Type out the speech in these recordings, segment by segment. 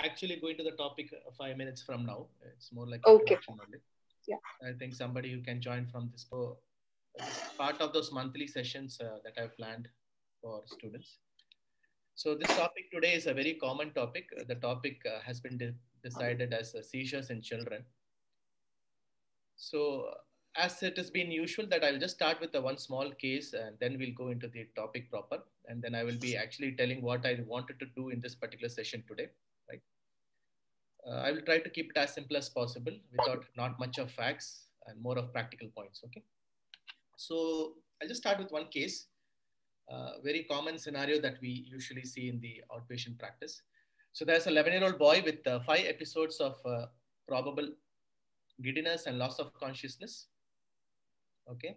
actually going to the topic 5 minutes from now. It's more like Okay. introduction only. Yeah. I think somebody who can join from this. So this is part of those monthly sessions that I've planned for students. So this topic today is a very common topic. The topic has been decided as seizures in children. So as it has been usual that I'll just start with the one small case and then we'll go into the topic proper. And then I will be actually telling what I wanted to do in this particular session today, right? I will try to keep it as simple as possible without not much of facts and more of practical points, okay? So I'll just start with one case, very common scenario that we usually see in the outpatient practice. So there's a 11-year-old boy with 5 episodes of probable giddiness and loss of consciousness. Okay.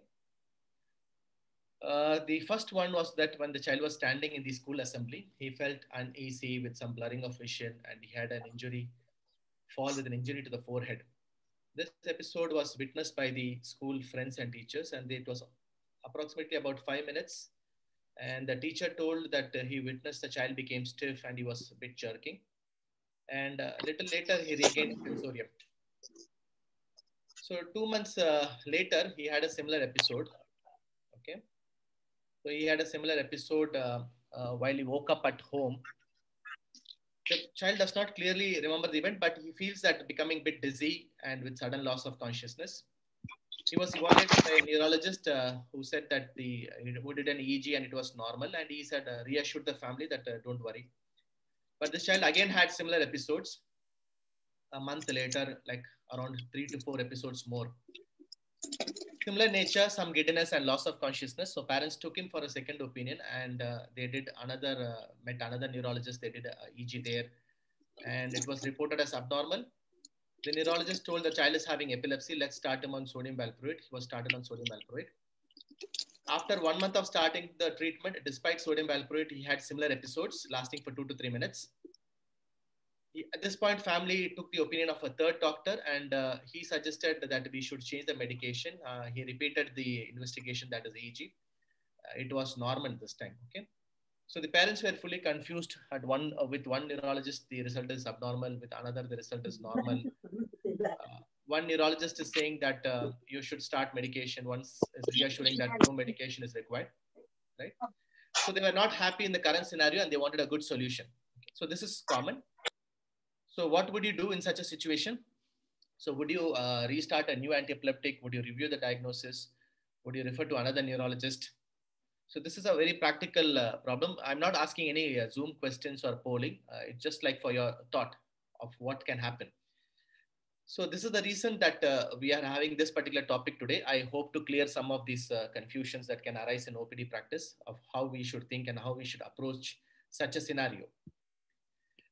The first one was that when the child was standing in the school assembly, he felt uneasy with some blurring of vision and he had an injury, fall with an injury to the forehead. This episode was witnessed by the school friends and teachers, and it was approximately about 5 minutes. And the teacher told that he witnessed the child became stiff and he was a bit jerking. And a little later, he regained sensorium. So 2 months later, he had a similar episode. Okay. So he had a similar episode while he woke up at home. The child does not clearly remember the event, but he feels that becoming a bit dizzy and with sudden loss of consciousness. He was evaluated by a neurologist who said that who did an EEG and it was normal, and he said reassured the family that don't worry. But this child again had similar episodes a month later, like around 3 to 4 episodes more. Similar nature, some giddiness and loss of consciousness. So parents took him for a second opinion, and they did met another neurologist. They did a EEG there, and it was reported as abnormal. The neurologist told the child is having epilepsy. Let's start him on sodium valproate. He was started on sodium valproate. After 1 month of starting the treatment, despite sodium valproate, he had similar episodes lasting for 2 to 3 minutes. At this point, family took the opinion of a third doctor, and he suggested that we should change the medication. He repeated the investigation, that is EEG. It was normal this time. Okay. So the parents were fully confused. At with one neurologist, the result is abnormal. With another, the result is normal. One neurologist is saying that you should start medication. Once is reassuring that no medication is required, right? So they were not happy in the current scenario and they wanted a good solution. Okay. So this is common. So what would you do in such a situation? So would you restart a new antiepileptic? Would you review the diagnosis? Would you refer to another neurologist? So this is a very practical problem. I'm not asking any Zoom questions or polling. It's just like for your thought of what can happen. So this is the reason that we are having this particular topic today. I hope to clear some of these confusions that can arise in OPD practice of how we should think and how we should approach such a scenario.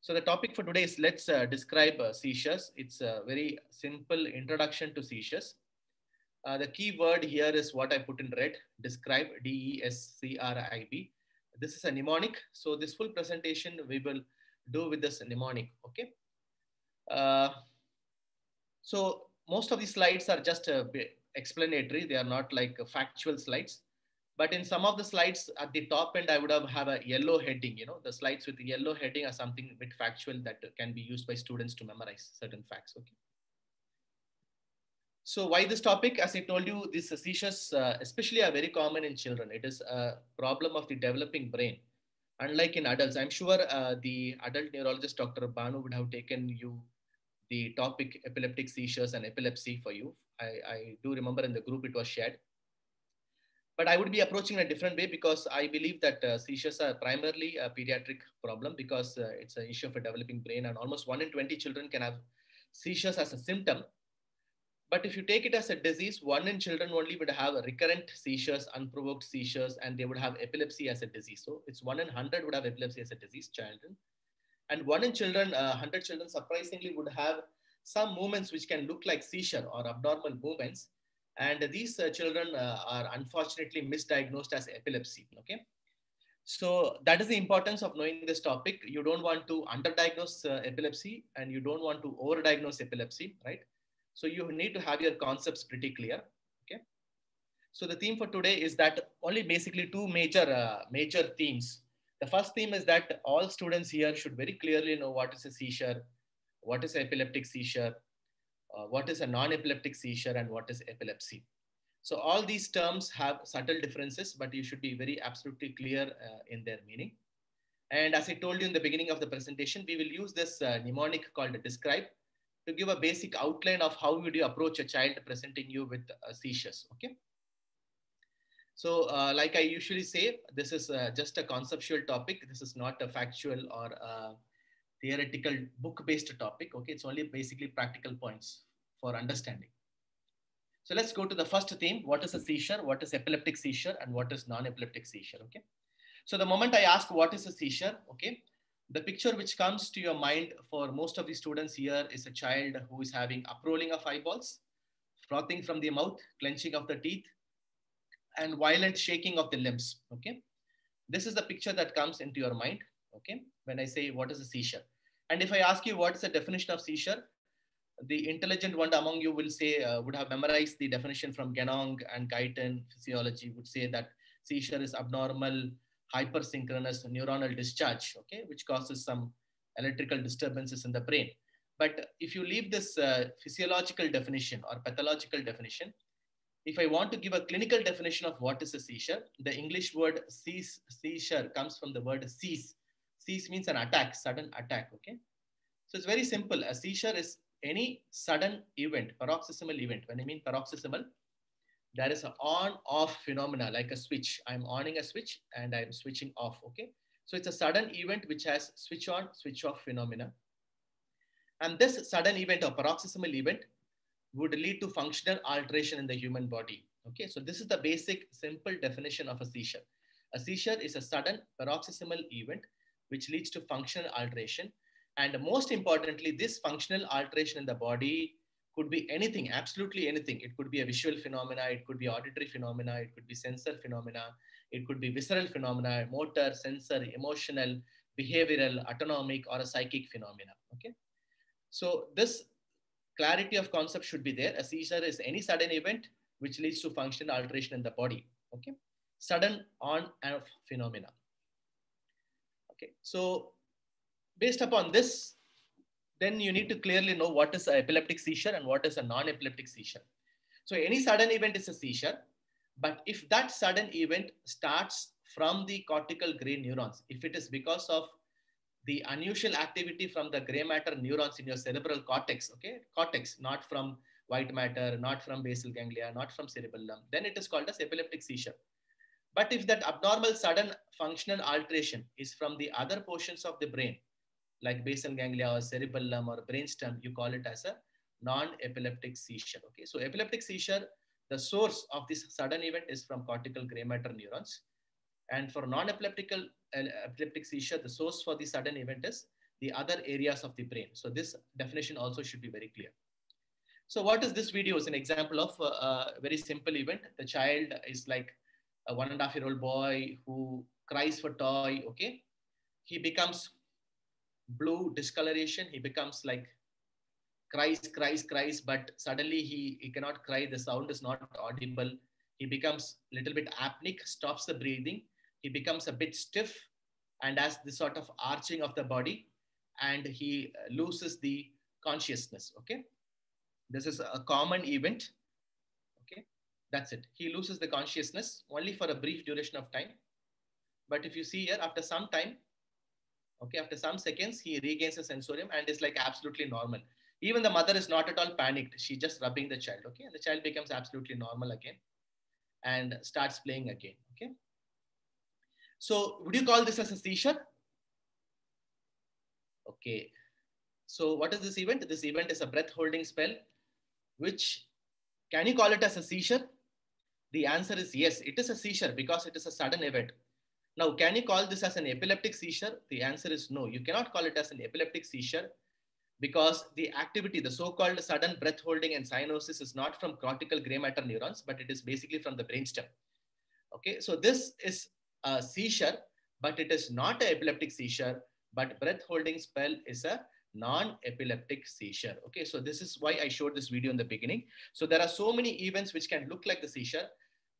So the topic for today is let's describe seizures. It's a very simple introduction to seizures. The key word here is what I put in red, describe, DESCRIB. This is a mnemonic. So this full presentation we will do with this mnemonic, okay? So most of these slides are just explanatory. They are not like factual slides. But in some of the slides at the top end, I would have a yellow heading. You know, the slides with the yellow heading are something a bit factual that can be used by students to memorize certain facts. Okay. So why this topic? As I told you, these seizures especially are very common in children. It is a problem of the developing brain. Unlike in adults, I'm sure the adult neurologist, Dr. Banu, would have taken you the topic epileptic seizures and epilepsy for you. I do remember in the group it was shared. But I would be approaching in a different way because I believe that seizures are primarily a pediatric problem because it's an issue of a developing brain and almost 1 in 20 children can have seizures as a symptom. But if you take it as a disease, 1 in children only would have recurrent seizures, unprovoked seizures, and they would have epilepsy as a disease. So it's 1 in 100 would have epilepsy as a disease, children. And 1 in children, 100 children surprisingly would have some movements which can look like seizure or abnormal movements. And these children are unfortunately misdiagnosed as epilepsy, okay? So that is the importance of knowing this topic. You don't want to underdiagnose epilepsy and you don't want to overdiagnose epilepsy, right? So you need to have your concepts pretty clear, okay? So the theme for today is that only basically two major themes. The first theme is that all students here should very clearly know what is a seizure, what is epileptic seizure, what is a non-epileptic seizure, and what is epilepsy. So all these terms have subtle differences, but you should be very absolutely clear in their meaning. And as I told you in the beginning of the presentation, we will use this mnemonic called describe to give a basic outline of how would you approach a child presenting you with seizures. Okay. So like I usually say, this is just a conceptual topic. This is not a factual or theoretical book-based topic. Okay. It's only basically practical points for understanding. So let's go to the first theme. What is a seizure? What is epileptic seizure? And what is non-epileptic seizure? Okay. So the moment I ask what is a seizure, okay, the picture which comes to your mind for most of the students here is a child who is having uprolling of eyeballs, frothing from the mouth, clenching of the teeth, and violent shaking of the limbs. Okay. This is the picture that comes into your mind. Okay. When I say what is a seizure. And if I ask you what is the definition of seizure, the intelligent one among you will say, would have memorized the definition from Genong and Guyton physiology, would say that seizure is abnormal hypersynchronous neuronal discharge, okay, which causes some electrical disturbances in the brain. But if you leave this physiological definition or pathological definition, if I want to give a clinical definition of what is a seizure, the English word seizure comes from the word seize. Seize means an attack, sudden attack, okay? So it's very simple. A seizure is any sudden event, paroxysmal event. When I mean paroxysmal, there is an on-off phenomena like a switch. I'm oning a switch and I'm switching off, okay? So it's a sudden event which has switch on, switch off phenomena. And this sudden event or paroxysmal event would lead to functional alteration in the human body, okay? So this is the basic simple definition of a seizure. A seizure is a sudden paroxysmal event which leads to functional alteration. And most importantly, this functional alteration in the body could be anything, absolutely anything. It could be a visual phenomena, it could be auditory phenomena, it could be sensor phenomena, it could be visceral phenomena, motor, sensor, emotional, behavioral, autonomic, or a psychic phenomena, okay? So this clarity of concept should be there. A seizure is any sudden event which leads to functional alteration in the body, okay? Sudden on and off phenomena. Okay, so based upon this, then you need to clearly know what is an epileptic seizure and what is a non-epileptic seizure. So any sudden event is a seizure, but if that sudden event starts from the cortical gray neurons, if it is because of the unusual activity from the gray matter neurons in your cerebral cortex, okay, cortex, not from white matter, not from basal ganglia, not from cerebellum, then it is called as epileptic seizure. But if that abnormal sudden functional alteration is from the other portions of the brain, like basal ganglia or cerebellum or brainstem, you call it as a non-epileptic seizure. Okay, so epileptic seizure, the source of this sudden event is from cortical gray matter neurons. And for epileptic seizure, the source for the sudden event is the other areas of the brain. So this definition also should be very clear. So what is this video is an example of a very simple event. The child is like a 1.5-year-old boy who cries for toy, okay? He becomes blue discoloration. He becomes like cries, but suddenly he cannot cry. The sound is not audible. He becomes a little bit apneic, stops the breathing. He becomes a bit stiff and has this sort of arching of the body, and he loses the consciousness, okay? This is a common event, okay? That's it. He loses the consciousness only for a brief duration of time. But if you see here, after some time, okay, after some seconds, he regains the sensorium and is like absolutely normal. Even the mother is not at all panicked. She's just rubbing the child, okay? And the child becomes absolutely normal again and starts playing again, okay? So would you call this as a seizure? Okay. So what is this event? This event is a breath holding spell, which can you call it as a seizure? The answer is yes, it is a seizure because it is a sudden event. Now, can you call this as an epileptic seizure? The answer is no. You cannot call it as an epileptic seizure because the activity, the so-called sudden breath holding and cyanosis is not from cortical gray matter neurons, but it is basically from the brainstem. Okay, so this is a seizure, but it is not an epileptic seizure, but breath holding spell is a non-epileptic seizure. Okay, so this is why I showed this video in the beginning. So there are so many events which can look like the seizure,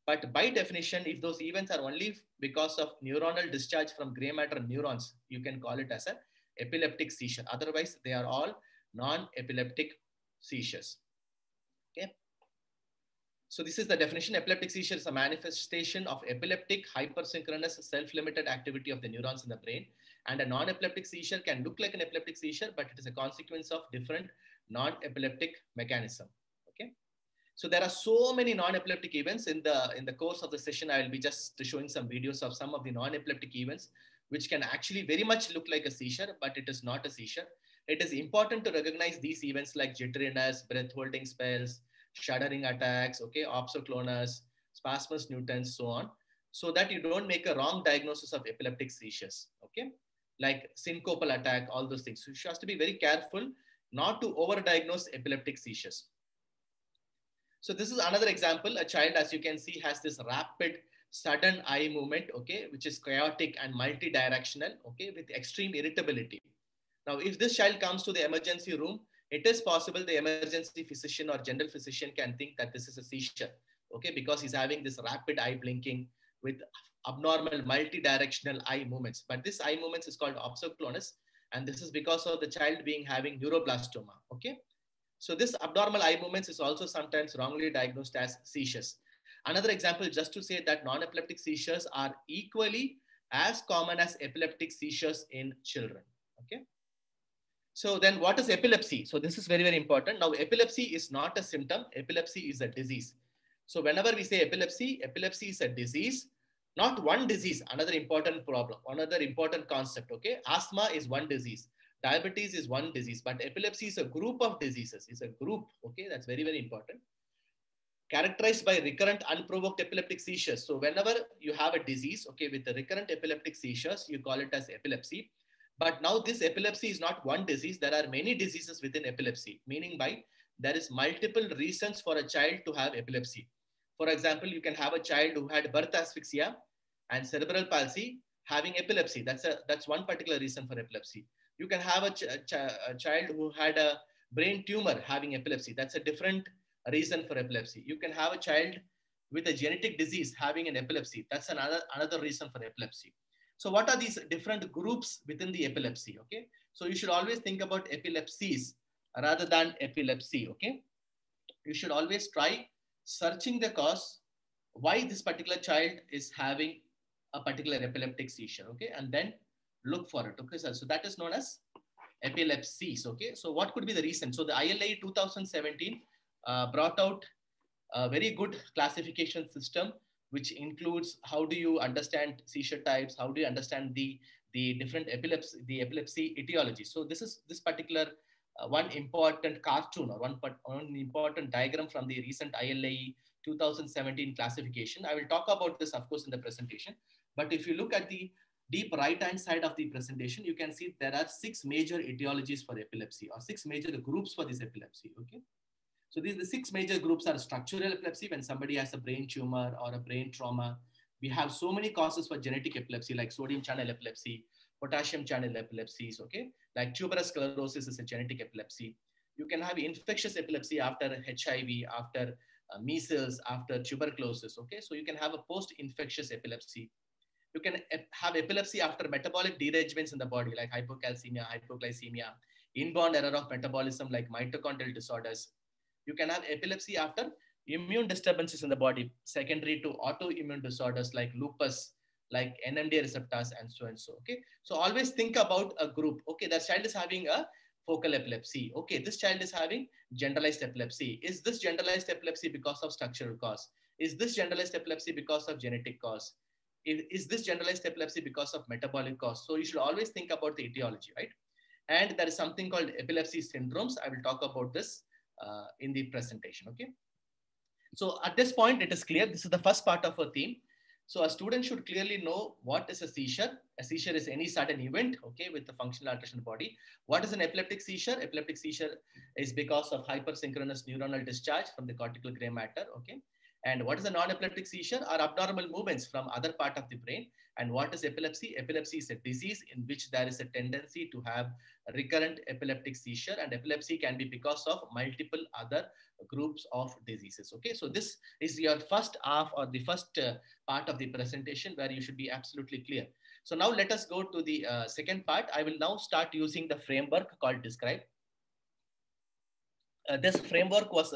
But by definition, if those events are only because of neuronal discharge from gray matter neurons, you can call it as an epileptic seizure. Otherwise, they are all non-epileptic seizures. Okay. So this is the definition. Epileptic seizure is a manifestation of epileptic hypersynchronous self-limited activity of the neurons in the brain. And a non-epileptic seizure can look like an epileptic seizure, but it is a consequence of different non-epileptic mechanism. Okay. So there are so many non-epileptic events in the course of the session. I will be just showing some videos of some of the non-epileptic events, which can actually very much look like a seizure, but it is not a seizure. It is important to recognize these events like jitteriness, breath holding spells, shuddering attacks, okay, opsoclonus, spasmus nutans, so on, so that you don't make a wrong diagnosis of epileptic seizures, okay, like syncopal attack, all those things. So you have to be very careful not to overdiagnose epileptic seizures. So this is another example. A child, as you can see, has this rapid, sudden eye movement, okay, which is chaotic and multi-directional, okay, with extreme irritability. Now, if this child comes to the emergency room, it is possible the emergency physician or general physician can think that this is a seizure, okay, because he's having this rapid eye blinking with abnormal multi-directional eye movements. But this eye movements is called opsoclonus, and this is because of the child being having neuroblastoma, okay. So this abnormal eye movements is also sometimes wrongly diagnosed as seizures. Another example, just to say that non-epileptic seizures are equally as common as epileptic seizures in children, okay. So then what is epilepsy? So this is very, very important. Now, epilepsy is not a symptom. Epilepsy is a disease. So whenever we say epilepsy, epilepsy is a disease, not one disease. Another important problem, another important concept, okay? Asthma is one disease. Diabetes is one disease, but epilepsy is a group of diseases. It's a group, okay? That's very, very important. Characterized by recurrent unprovoked epileptic seizures. So whenever you have a disease, okay, with the recurrent epileptic seizures, you call it as epilepsy. But now this epilepsy is not one disease. There are many diseases within epilepsy, meaning by there is multiple reasons for a child to have epilepsy. For example, you can have a child who had birth asphyxia and cerebral palsy having epilepsy. That's one particular reason for epilepsy. You can have a child who had a brain tumor having epilepsy. That's a different reason for epilepsy. You can have a child with a genetic disease having an epilepsy. That's another reason for epilepsy. So what are these different groups within the epilepsy, okay? So you should always think about epilepsies rather than epilepsy, okay? You should always try searching the cause, why this particular child is having a particular epileptic seizure, okay? And then look for it, okay? So that is known as epilepsies, okay? So what could be the reason? So the ILA 2017 brought out a very good classification system, which includes how do you understand seizure types, how do you understand the different epilepsy etiology. So this particular one important cartoon or one important diagram from the recent ILA 2017 classification. I will talk about this, of course, in the presentation. But if you look at the deep right-hand side of the presentation, you can see there are 6 major etiologies for epilepsy, or 6 major groups for this epilepsy, okay? So the 6 major groups are structural epilepsy, when somebody has a brain tumor or a brain trauma. We have so many causes for genetic epilepsy, like sodium channel epilepsy, potassium channel epilepsies, okay? Like tuberous sclerosis is a genetic epilepsy. You can have infectious epilepsy after HIV, after measles, after tuberculosis, okay? So you can have a post-infectious epilepsy. You can have epilepsy after metabolic derangements in the body, like hypocalcemia, hypoglycemia, inborn error of metabolism, like mitochondrial disorders. You can have epilepsy after immune disturbances in the body, secondary to autoimmune disorders like lupus, like NMDA receptors, and so and so, okay? So always think about a group. Okay, that child is having a focal epilepsy. Okay, this child is having generalized epilepsy. Is this generalized epilepsy because of structural cause? Is this generalized epilepsy because of genetic cause? Is this generalized epilepsy because of metabolic cause? So you should always think about the etiology, right? And there is something called epilepsy syndromes. I will talk about this in the presentation, okay? So at this point, it is clear. This is the first part of our theme. So a student should clearly know what is a seizure. A seizure is any sudden event, okay, with the functional alteration of the body. What is an epileptic seizure? Epileptic seizure is because of hypersynchronous neuronal discharge from the cortical gray matter, okay? And what is a non-epileptic seizure? Are abnormal movements from other part of the brain. And what is epilepsy? Epilepsy is a disease in which there is a tendency to have a recurrent epileptic seizure, and epilepsy can be because of multiple other groups of diseases. Okay, so this is your first half or the first part of the presentation where you should be absolutely clear. So now let us go to the second part. I will now start using the framework called describe. This framework was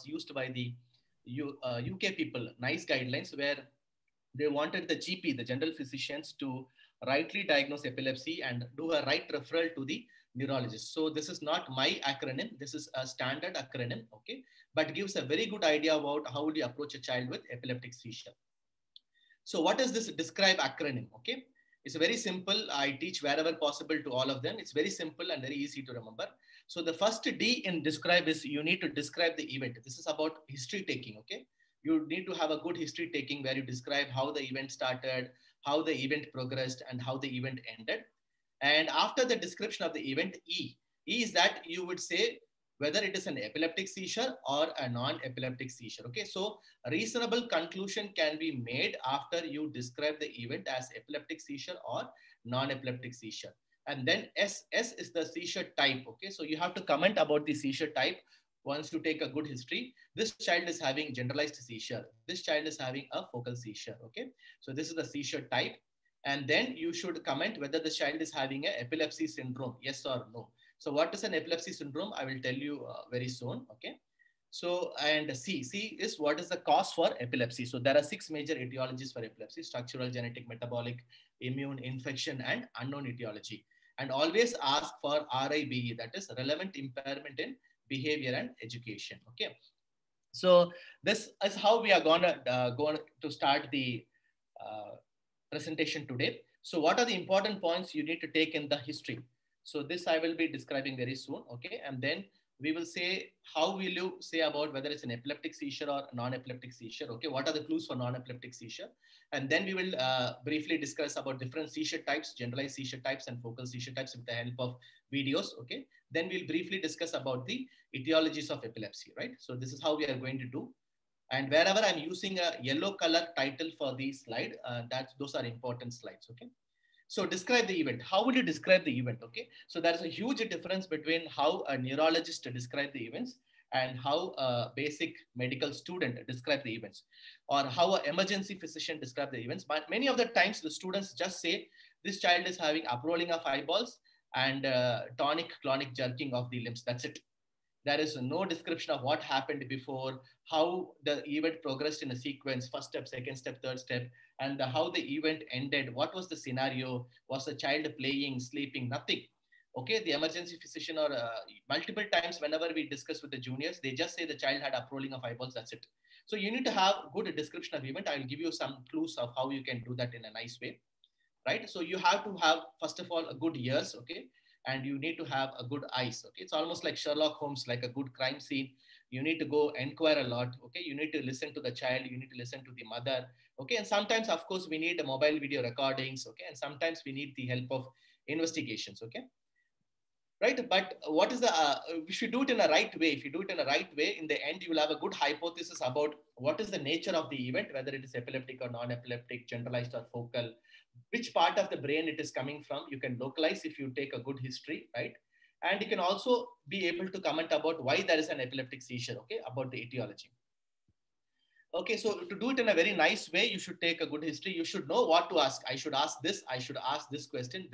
used by the UK people, NICE guidelines, where they wanted the GP, the general physicians, to rightly diagnose epilepsy and do a right referral to the neurologist. So this is not my acronym. This is a standard acronym, okay, but gives a very good idea about how would you approach a child with epileptic seizure. So what is this describe acronym? Okay, it's very simple. I teach wherever possible to all of them. It's very simple and very easy to remember. So the first D in describe is you need to describe the event. This is about history taking. Okay, you need to have a good history taking where you describe how the event started, how the event progressed, and how the event ended. And after the description of the event, E is that you would say whether it is an epileptic seizure or a non-epileptic seizure. Okay, so a reasonable conclusion can be made after you describe the event as epileptic seizure or non-epileptic seizure. And then S is the seizure type. Okay, so you have to comment about the seizure type once you take a good history. This child is having generalized seizure. This child is having a focal seizure. Okay, so this is the seizure type. And then you should comment whether the child is having an epilepsy syndrome, yes or no. So what is an epilepsy syndrome? I will tell you very soon. Okay. So, and C is what is the cause for epilepsy. So there are 6 major etiologies for epilepsy: structural, genetic, metabolic, immune, infection, and unknown etiology. And always ask for RIBE, that is relevant impairment in behavior and education. Okay. So this is how we are going to start the presentation today. So what are the important points you need to take in the history? So this I will be describing very soon. Okay. And then we will say, how will you say about whether it's an epileptic seizure or non-epileptic seizure? Okay. What are the clues for non-epileptic seizure? And then we will briefly discuss about different seizure types, generalized seizure types and focal seizure types with the help of videos. Okay. Then we'll briefly discuss about the etiologies of epilepsy, right? So this is how we are going to do. And wherever I'm using a yellow color title for the slide, those are important slides, okay? So describe the event. How would you describe the event, okay? So there's a huge difference between how a neurologist describe the events and how a basic medical student describe the events, or how an emergency physician describe the events. But many of the times the students just say, this child is having uprolling of eyeballs and tonic-clonic jerking of the limbs. That's it. There is no description of what happened before, how the event progressed in a sequence, first step, second step, third step, and how the event ended. What was the scenario? Was the child playing, sleeping? Nothing. Okay, the emergency physician or multiple times whenever we discuss with the juniors, they just say the child had uprolling of eyeballs, that's it. So you need to have good description of event. I will give you some clues of how you can do that in a nice way, right? So you have to have, first of all, a good ears, okay? And you need to have a good eyes, okay? It's almost like Sherlock Holmes, like a good crime scene. You need to go inquire a lot, okay? You need to listen to the child, you need to listen to the mother, okay? And sometimes, of course, we need mobile video recordings, okay? And sometimes we need the help of investigations, okay? Right? But what is the, we should do it in a right way. If you do it in a right way, in the end, you will have a good hypothesis about what is the nature of the event, whether it is epileptic or non-epileptic, generalized or focal, which part of the brain it is coming from. You can localize if you take a good history, right? And you can also be able to comment about why there is an epileptic seizure, okay, about the etiology. Okay, so to do it in a very nice way, you should take a good history. You should know what to ask. I should ask this. I should ask this question,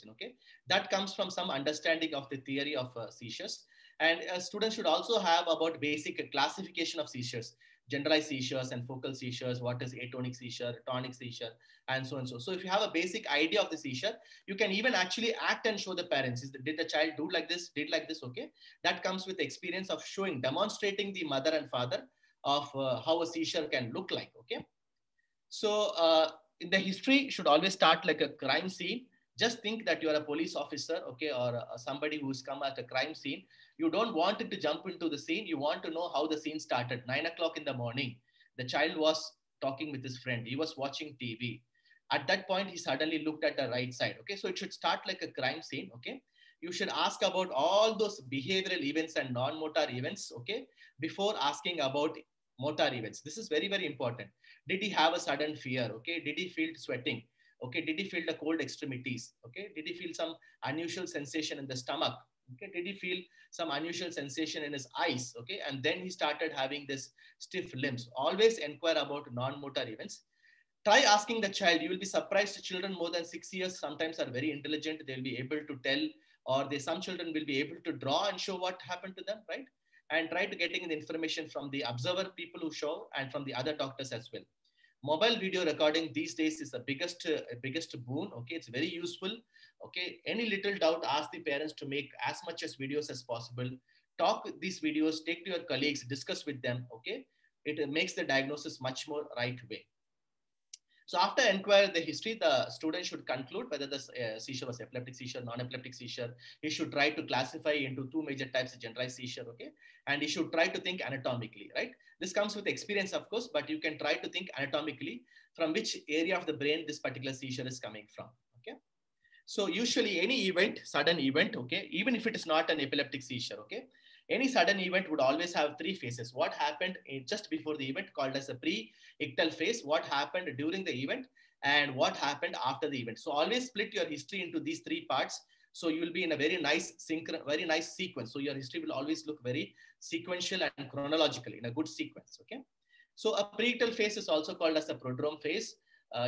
okay? That comes from some understanding of the theory of seizures. And students should also have about basic classification of seizures, generalized seizures and focal seizures, what is atonic seizure, tonic seizure, and so and so. So if you have a basic idea of the seizure, you can even actually act and show the parents. Did the child do like this, did like this, okay? That comes with experience of showing, demonstrating the mother and father of how a seizure can look like, okay? So in the history should always start like a crime scene. Just think that you are a police officer, okay, or somebody who's come at a crime scene. You don't want it to jump into the scene. You want to know how the scene started. 9 o'clock in the morning, the child was talking with his friend. He was watching TV. At that point, he suddenly looked at the right side, okay? So it should start like a crime scene, okay? You should ask about all those behavioral events and non-motor events, okay, before asking about motor events. This is very, very important. Did he have a sudden fear? Okay. Did he feel sweating? Okay. Did he feel the cold extremities? Okay. Did he feel some unusual sensation in the stomach? Okay. Did he feel some unusual sensation in his eyes? Okay. And then he started having this stiff limbs. Always inquire about non-motor events. Try asking the child. You will be surprised. Children more than 6 years sometimes are very intelligent. They'll be able to tell, or some children will be able to draw and show what happened to them, right? And try to getting the information from the observer people who show and from the other doctors as well. Mobile video recording these days is the biggest boon. Okay, it's very useful. Okay, any little doubt, ask the parents to make as much as videos as possible. Talk these videos, take to your colleagues, discuss with them. Okay, it makes the diagnosis much more right way. So after inquiring the history, the student should conclude whether the seizure was epileptic seizure, non-epileptic seizure. He should try to classify into two major types of generalized seizure, okay? And he should try to think anatomically, right? This comes with experience, of course, but you can try to think anatomically from which area of the brain this particular seizure is coming from, okay? So usually any event, sudden event, okay, even if it is not an epileptic seizure, okay, any sudden event would always have three phases. What happened just before the event, called as a pre-ictal phase, what happened during the event, and what happened after the event. So always split your history into these three parts. So you will be in a very nice sequence. So your history will always look very sequential and chronological in a good sequence, okay? So a pre-ictal phase is also called as a prodrome phase.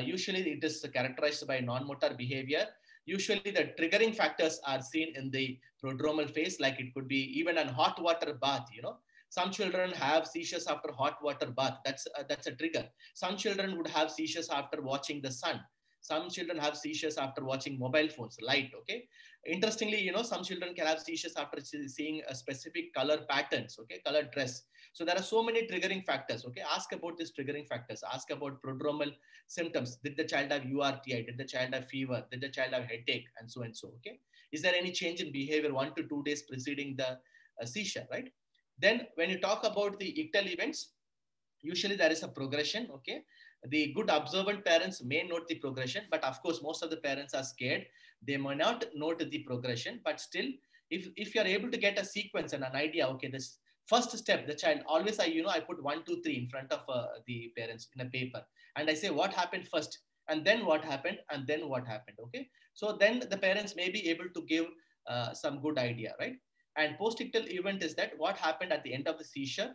Usually it is characterized by non-motor behavior. Usually the triggering factors are seen in the prodromal phase, like it could be even a hot water bath, you know. Some children have seizures after hot water bath. That's a trigger. Some children would have seizures after watching the sun. Some children have seizures after watching mobile phones, light, okay? Interestingly, you know, some children can have seizures after seeing a specific color patterns, okay, color dress. So there are so many triggering factors, okay? Ask about these triggering factors. Ask about prodromal symptoms. Did the child have URTI? Did the child have fever? Did the child have headache? And so, okay? Is there any change in behavior 1 to 2 days preceding the seizure, right? Then when you talk about the ictal events, usually there is a progression, okay? The good observant parents may note the progression, but of course, most of the parents are scared. They may not note the progression, but still, if you're able to get a sequence and an idea, okay, this first step, the child, always I put 1, 2, 3 in front of the parents in a paper. And I say what happened first, and then what happened, and then what happened, okay? So then the parents may be able to give some good idea, right? And post-ictal event is that what happened at the end of the seizure.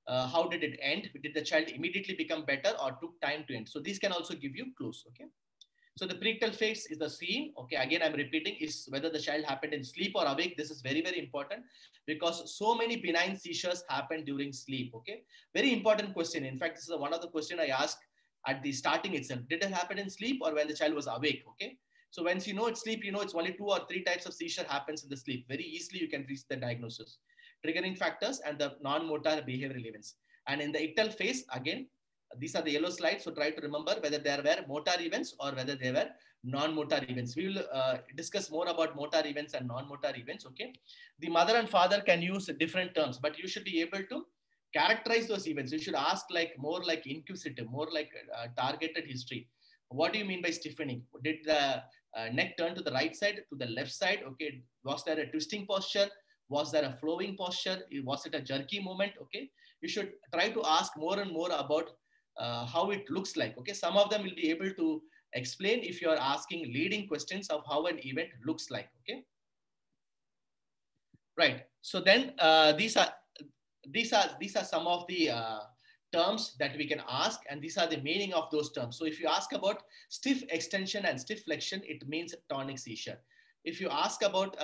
How did it end? Did the child immediately become better or took time to end? So these can also give you clues, okay? So the pre-ictal phase is the scene, okay? Again, I'm repeating, is whether the child happened in sleep or awake. This is very, very important because so many benign seizures happen during sleep, okay? Very important question. In fact, this is one of the questions I asked at the starting itself. Did it happen in sleep or when the child was awake, okay? So once you know it's sleep, you know it's only 2 or 3 types of seizure happens in the sleep. Very easily you can reach the diagnosis. Triggering factors and the non-motor behavioral events. And in the ictal phase, again, these are the yellow slides. So try to remember whether there were motor events or whether they were non-motor events. We will discuss more about motor events and non-motor events, okay? The mother and father can use different terms, but you should be able to characterize those events. You should ask like more like inquisitive, more like targeted history. What do you mean by stiffening? Did the neck turn to the right side, to the left side? Okay, was there a twisting posture? Was there a flowing posture? Was it a jerky movement? Okay, you should try to ask more and more about how it looks like. Okay, some of them will be able to explain if you are asking leading questions of how an event looks like. Okay, right. So then these are some of the terms that we can ask, and these are the meaning of those terms. So if you ask about stiff extension and stiff flexion, it means tonic seizure. If you ask about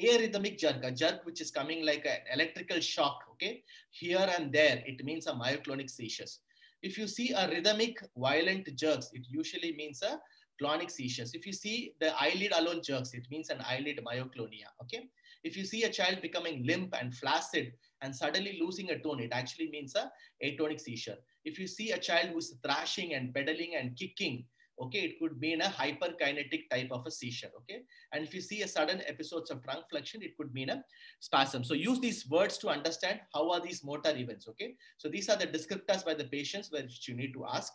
arrhythmic jerk, a jerk which is coming like an electrical shock, okay, here and there, it means a myoclonic seizures. If you see a rhythmic violent jerks, it usually means a clonic seizures. If you see the eyelid alone jerks, it means an eyelid myoclonia, okay. If you see a child becoming limp and flaccid and suddenly losing a tone, it actually means a atonic seizure. If you see a child who's thrashing and pedaling and kicking, okay, it could mean a hyperkinetic type of a seizure, okay? And if you see a sudden episodes of trunk flexion, it could mean a spasm. So use these words to understand how are these motor events, okay? So these are the descriptors by the patients which you need to ask.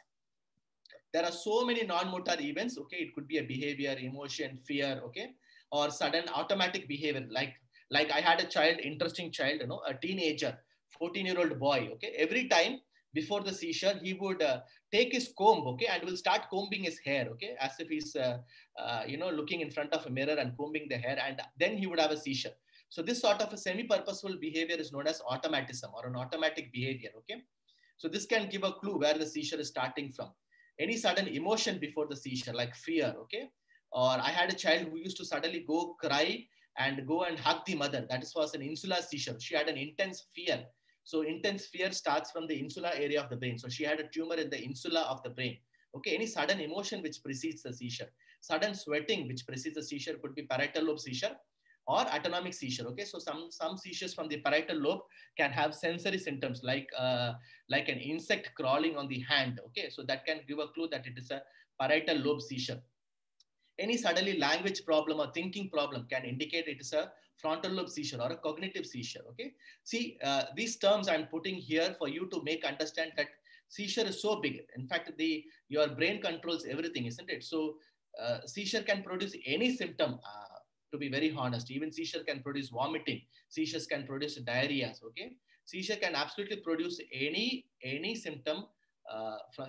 There are so many non-motor events, okay? It could be a behavior, emotion, fear, okay? Or sudden automatic behavior, like I had a child, interesting child, you know, a teenager, 14-year-old boy, okay, every time before the seizure, he would take his comb, okay, and will start combing his hair, okay, as if he's, looking in front of a mirror and combing the hair, and then he would have a seizure. So this sort of a semi-purposeful behavior is known as automatism or an automatic behavior, okay. So this can give a clue where the seizure is starting from. Any sudden emotion before the seizure, like fear, okay. Or I had a child who used to suddenly go cry and go and hug the mother. That was an insular seizure. She had an intense fear. So intense fear starts from the insular area of the brain. So she had a tumor in the insula of the brain. Okay, any sudden emotion which precedes the seizure. Sudden sweating which precedes the seizure could be parietal lobe seizure or autonomic seizure. Okay, so some seizures from the parietal lobe can have sensory symptoms like an insect crawling on the hand. Okay, so that can give a clue that it is a parietal lobe seizure. Any suddenly language problem or thinking problem can indicate it is a frontal lobe seizure or a cognitive seizure. Okay, see, these terms I'm putting here for you to make understand that seizure is so big. In fact, your brain controls everything, isn't it? So seizure can produce any symptom. To be very honest, even seizure can produce vomiting. Seizures can produce diarrhea. Okay, seizure can absolutely produce any symptom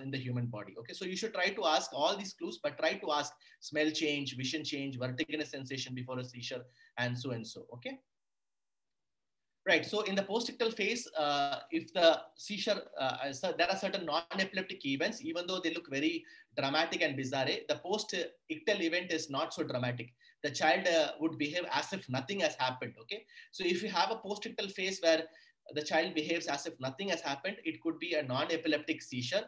in the human body. Okay, so you should try to ask all these clues, but try to ask smell change, vision change, vertiginous sensation before a seizure, and so and so. Okay. Right. So in the post-ictal phase, if the seizure, so there are certain non-epileptic events, even though they look very dramatic and bizarre, the post-ictal event is not so dramatic. The child would behave as if nothing has happened. Okay. So if you have a post-ictal phase where the child behaves as if nothing has happened, it could be a non-epileptic seizure,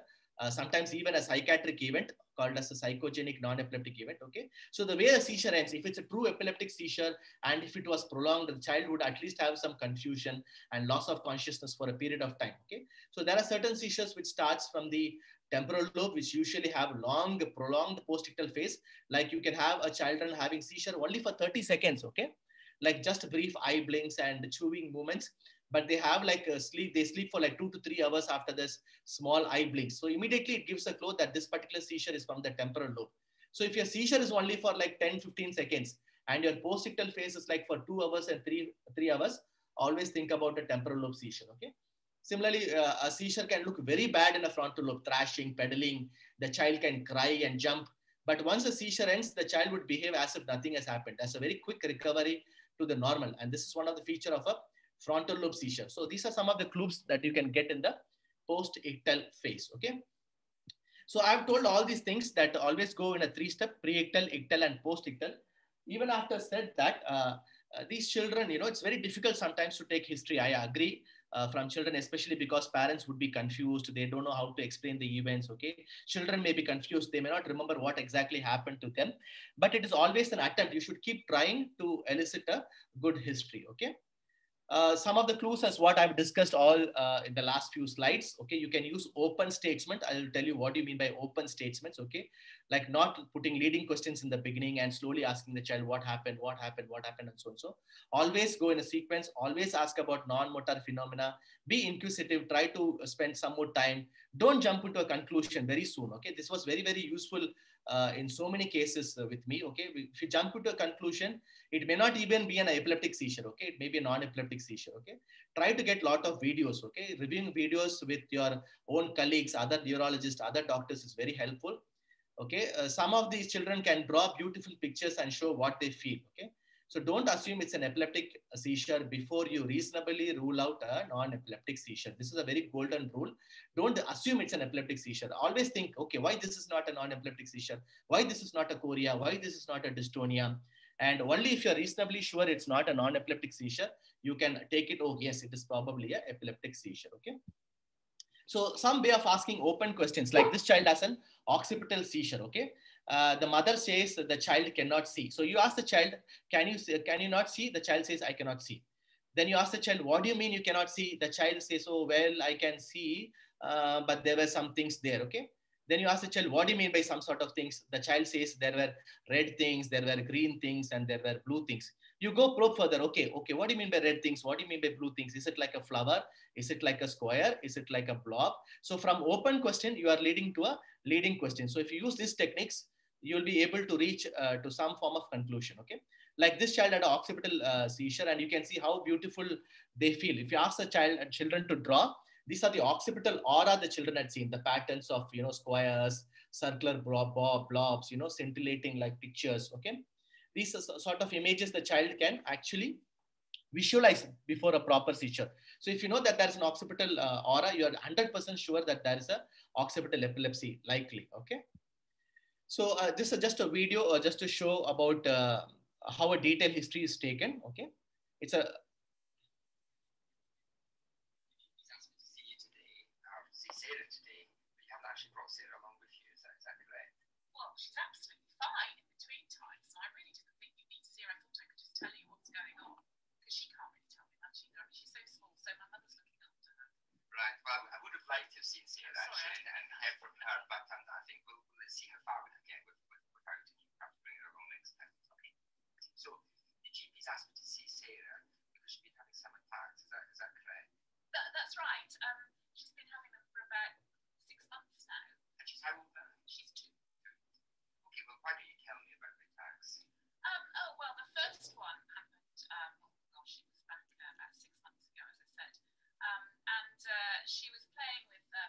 sometimes even a psychiatric event called as a psychogenic non-epileptic event. Okay, so the way a seizure ends, if it's a true epileptic seizure and if it was prolonged, the child would at least have some confusion and loss of consciousness for a period of time. Okay, so there are certain seizures which starts from the temporal lobe, which usually have long prolonged post-ictal phase. Like you can have a child having seizure only for 30 seconds. Okay, like just brief eye blinks and chewing movements, but they have like a sleep, they sleep for like 2 to 3 hours after this small eye blinks. So immediately it gives a clue that this particular seizure is from the temporal lobe. So if your seizure is only for like 10-15 seconds and your post-ictal phase is like for 2 hours and 3 hours, always think about a temporal lobe seizure. Okay. Similarly, a seizure can look very bad in a frontal lobe, thrashing, pedaling. The child can cry and jump. But once the seizure ends, the child would behave as if nothing has happened. That's a very quick recovery to the normal. And this is one of the features of a frontal lobe seizure. So these are some of the clues that you can get in the post-ictal phase. Okay. So I've told all these things that always go in a 3-step: pre-ictal, ictal, and post-ictal. Even after said that, these children, it's very difficult sometimes to take history. I agree. From children, especially because parents would be confused. They don't know how to explain the events. Okay, children may be confused. They may not remember what exactly happened to them, but it is always an attempt. You should keep trying to elicit a good history. Okay. Some of the clues as what I've discussed all in the last few slides. Okay, you can use open statement. I'll tell you what do you mean by open statements. Okay, like not putting leading questions in the beginning and slowly asking the child what happened, and so and so. Always go in a sequence. Always ask about non-motor phenomena. Be inquisitive. Try to spend some more time. Don't jump into a conclusion very soon. Okay, this was very, very useful in so many cases with me. Okay, if you jump into a conclusion, it may not even be an epileptic seizure. Okay, it may be a non-epileptic seizure. Okay, try to get a lot of videos. Okay, reviewing videos with your own colleagues, other neurologists, other doctors is very helpful. Okay, some of these children can draw beautiful pictures and show what they feel. Okay, so don't assume it's an epileptic seizure before you reasonably rule out a non-epileptic seizure. This is a very golden rule. Don't assume it's an epileptic seizure. Always think, okay, why this is not a non-epileptic seizure? Why this is not a chorea? Why this is not a dystonia? And only if you're reasonably sure it's not a non-epileptic seizure, you can take it, oh yes, it is probably an epileptic seizure. Okay. So some way of asking open questions, like this child has an occipital seizure. Okay. The mother says that the child cannot see. So you ask the child, can you not see? The child says, I cannot see. Then you ask the child, what do you mean you cannot see? The child says, oh, well, I can see, but there were some things there. Okay. Then you ask the child, what do you mean by some sort of things? The child says there were red things, there were green things, and there were blue things. You go probe further. Okay, what do you mean by red things? What do you mean by blue things? Is it like a flower? Is it like a square? Is it like a blob? So from open question, you are leading to a leading question. So if you use these techniques, you'll be able to reach to some form of conclusion. Okay. Like this child had an occipital seizure, and you can see how beautiful they feel. If you ask the child and children to draw, these are the occipital aura the children had seen, the patterns of, squares, circular blobs, scintillating like pictures. Okay, these are sort of images the child can actually visualize before a proper seizure. So if you know that there's an occipital aura, you are 100% sure that there is a occipital epilepsy likely. Okay. So this is just a video just to show about how a detailed history is taken. Okay. It's a Well, I would have liked to have seen Sarah actually and heard from her, but I think let's see how far we can get without perhaps bringing her along next time. Okay. So the GP's asked me to see Sarah because she's been having some attacks. Is that correct? That's right. She's been having them for about 6 months now. And she's how old now? She's 2. Okay, well, why don't you tell me about the attacks? Well, the first one happened, gosh, it was back about 6 months ago, as I said. And she was playing with her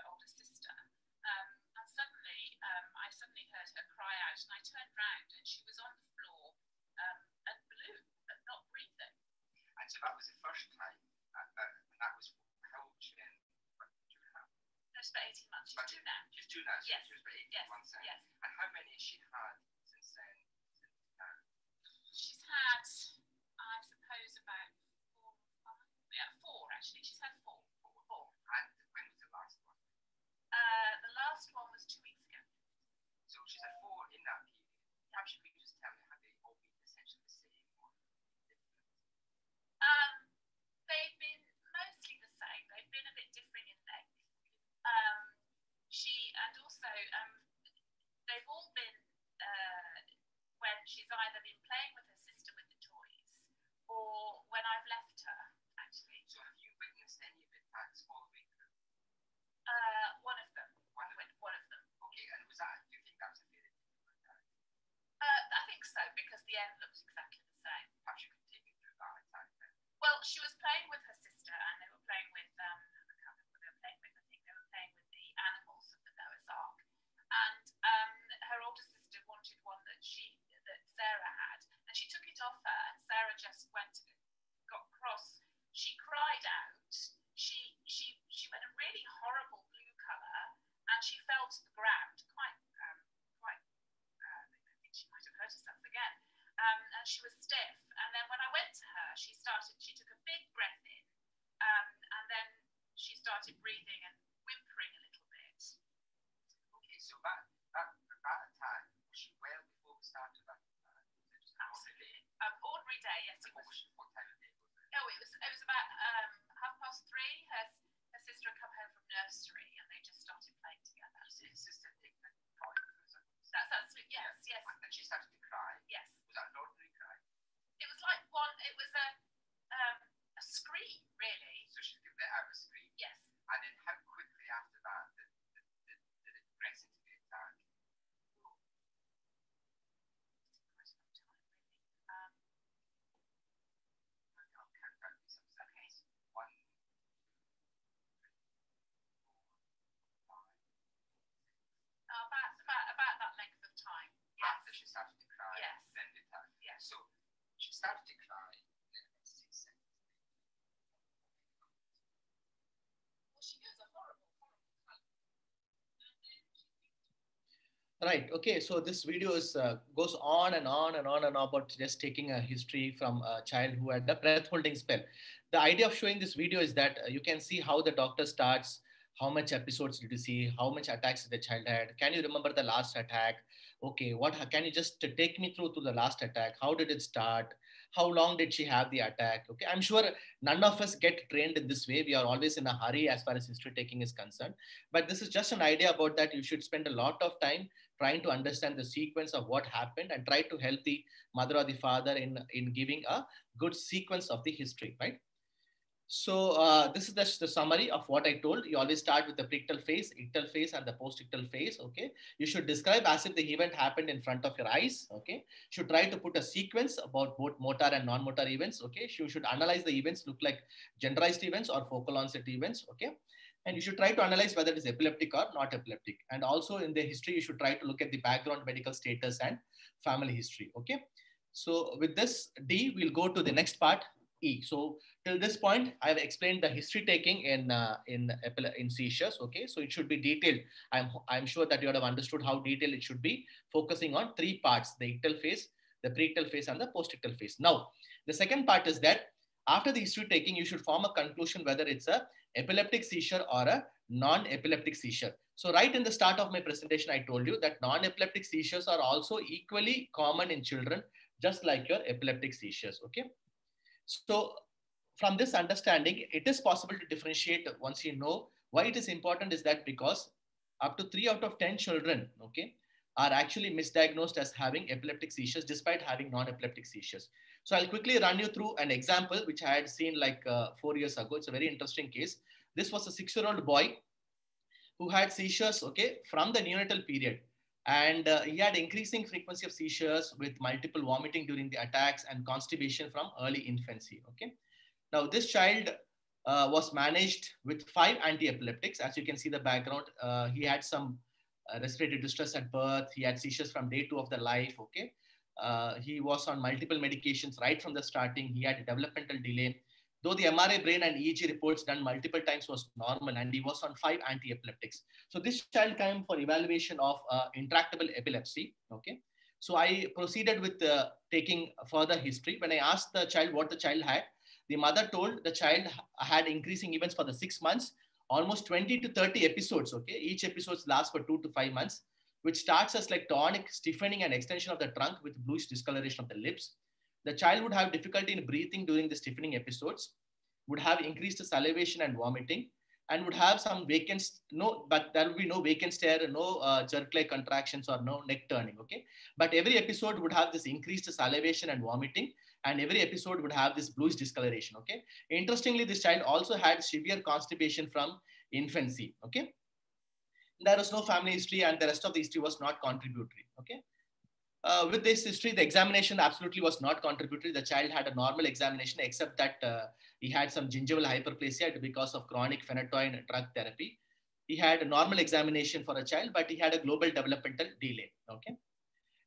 older sister. And suddenly, I suddenly heard her cry out, and I turned round, and she was on the floor and blue, and not breathing. And so that was the first time. And that was how old she then? No, she's about 18 months. She's 2 now. She's 2 now. So yes. She was about 18 months then. Yes. And how many has she had since then? She's had, I suppose, about 4 or 5. Yeah, 4 actually. She's had 4. And when was the last one? The last one was 2 weeks ago. So she's had 4 in that period. Perhaps you could just tell me, have they all been essentially the same or different? They've been mostly the same. They've been a bit differing in length. They've all been when she's either been playing with her sister with the toys or when I've left her, actually. So have you witnessed any of the attacks all the way through? One of them. One of them. Okay, and do you think that was a very difficult attack? I think so, because the end looks exactly the same. Perhaps you could take me through that attack then. Well, she was playing with her sister, and they were playing with, I can't remember what they were playing with. I think they were playing with the animals of the Noah's Ark. And her older sister wanted one that Sarah had, and she took it off her, and Sarah just got cross. She cried out. She went a really horrible blue colour, and she fell to the ground quite. I think she might have hurt herself again. And she was stiff. And then when I went to her, she took a big breath in, and then she started breathing and whimpering a little bit. Okay, so that attack, was she well before we started that? Absolutely. Ordinary day, yes. It was. What time of day was it? Oh, it was about 3:30. Her sister had come home from nursery, and they just started playing together. You say sister taking a toy with her? That's absolutely, yes. And she started to cry? Yes. Was that an ordinary cry? It was like it was a scream, really. So she let out a scream? Yes. And then how quickly after that did it progress into the attack? About that length of time. Yes. After she started to cry, yes. Then the attack. Yes. So she started to cry, and then about 6 seconds. Well, she goes a horrible colour. Right. Okay. So this video goes on and on and on and on about just taking a history from a child who had a breath holding spell. The idea of showing this video is that you can see how the doctor starts. How much episodes did you see? How much attacks did the child had? Can you remember the last attack? Okay, can you just take me through to the last attack? How did it start? How long did she have the attack? Okay, I'm sure none of us get trained in this way. We are always in a hurry as far as history taking is concerned. But this is just an idea about that. You should spend a lot of time trying to understand the sequence of what happened and try to help the mother or the father in giving a good sequence of the history, right? So this is just the summary of what I told. You always start with the preictal phase, ictal phase, and the postictal phase. Okay. You should describe as if the event happened in front of your eyes. Okay. Should try to put a sequence about both motor and non-motor events. Okay. You should analyze the events, look like generalized events or focal onset events. Okay. And you should try to analyze whether it is epileptic or not epileptic. And also in the history, you should try to look at the background medical status and family history. Okay. So with this D, we'll go to the next part, E. So till this point, I have explained the history taking in seizures. Okay, so it should be detailed. I'm sure that you would have understood how detailed it should be, focusing on three parts: the ictal phase, the preictal phase, and the postictal phase. Now, the second part is that after the history taking, you should form a conclusion whether it's a epileptic seizure or a non-epileptic seizure. So right in the start of my presentation, I told you that non-epileptic seizures are also equally common in children, just like your epileptic seizures. Okay. So from this understanding, it is possible to differentiate once you know why it is important is that because up to 3 out of 10 children, okay, are actually misdiagnosed as having epileptic seizures despite having non-epileptic seizures. So I'll quickly run you through an example which I had seen like 4 years ago. It's a very interesting case. This was a 6-year-old boy who had seizures, okay, from the neonatal period. And he had increasing frequency of seizures with multiple vomiting during the attacks and constipation from early infancy, okay. Now, this child was managed with 5 anti-epileptics. As you can see the background, he had some respiratory distress at birth. He had seizures from day 2 of the life, okay. He was on multiple medications right from the starting. He had a developmental delay. Though the MRI brain and EEG reports done multiple times was normal, and he was on 5 anti-epileptics. So this child came for evaluation of intractable epilepsy, okay. So I proceeded with taking further history. When I asked the child what the child had, the mother told the child had increasing events for the 6 months, almost 20 to 30 episodes. Okay, each episode lasts for 2 to 5 months, which starts as like tonic stiffening and extension of the trunk with bluish discoloration of the lips. The child would have difficulty in breathing during the stiffening episodes, would have increased salivation and vomiting, and would have some vacant, but there will be no vacant stare, no jerk-like contractions or no neck turning, okay? But every episode would have this increased salivation and vomiting, and every episode would have this bluish discoloration, okay? Interestingly, this child also had severe constipation from infancy, okay? There was no family history and the rest of the history was not contributory, okay? With this history, the examination absolutely was not contributory. The child had a normal examination, except that he had some gingival hyperplasia because of chronic phenytoin drug therapy. He had a normal examination for a child, but he had a global developmental delay. Okay.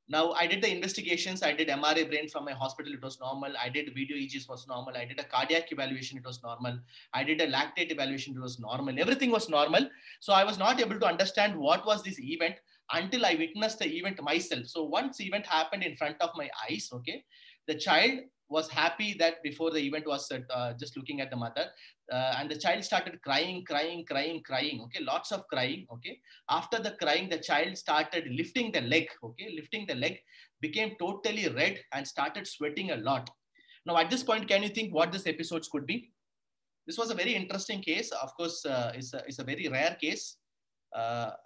Now, I did the investigations. I did MRI brain from my hospital. It was normal. I did video EEGs was normal. I did a cardiac evaluation. It was normal. I did a lactate evaluation. It was normal. Everything was normal. So I was not able to understand what was this event until I witnessed the event myself. So once the event happened in front of my eyes, okay, the child was happy that before the event was just looking at the mother, and the child started crying, okay, lots of crying, okay. After the crying, the child started lifting the leg, okay, lifting the leg, became totally red and started sweating a lot. Now, at this point, can you think what this episodes could be? This was a very interesting case. Of course, it's a very rare case.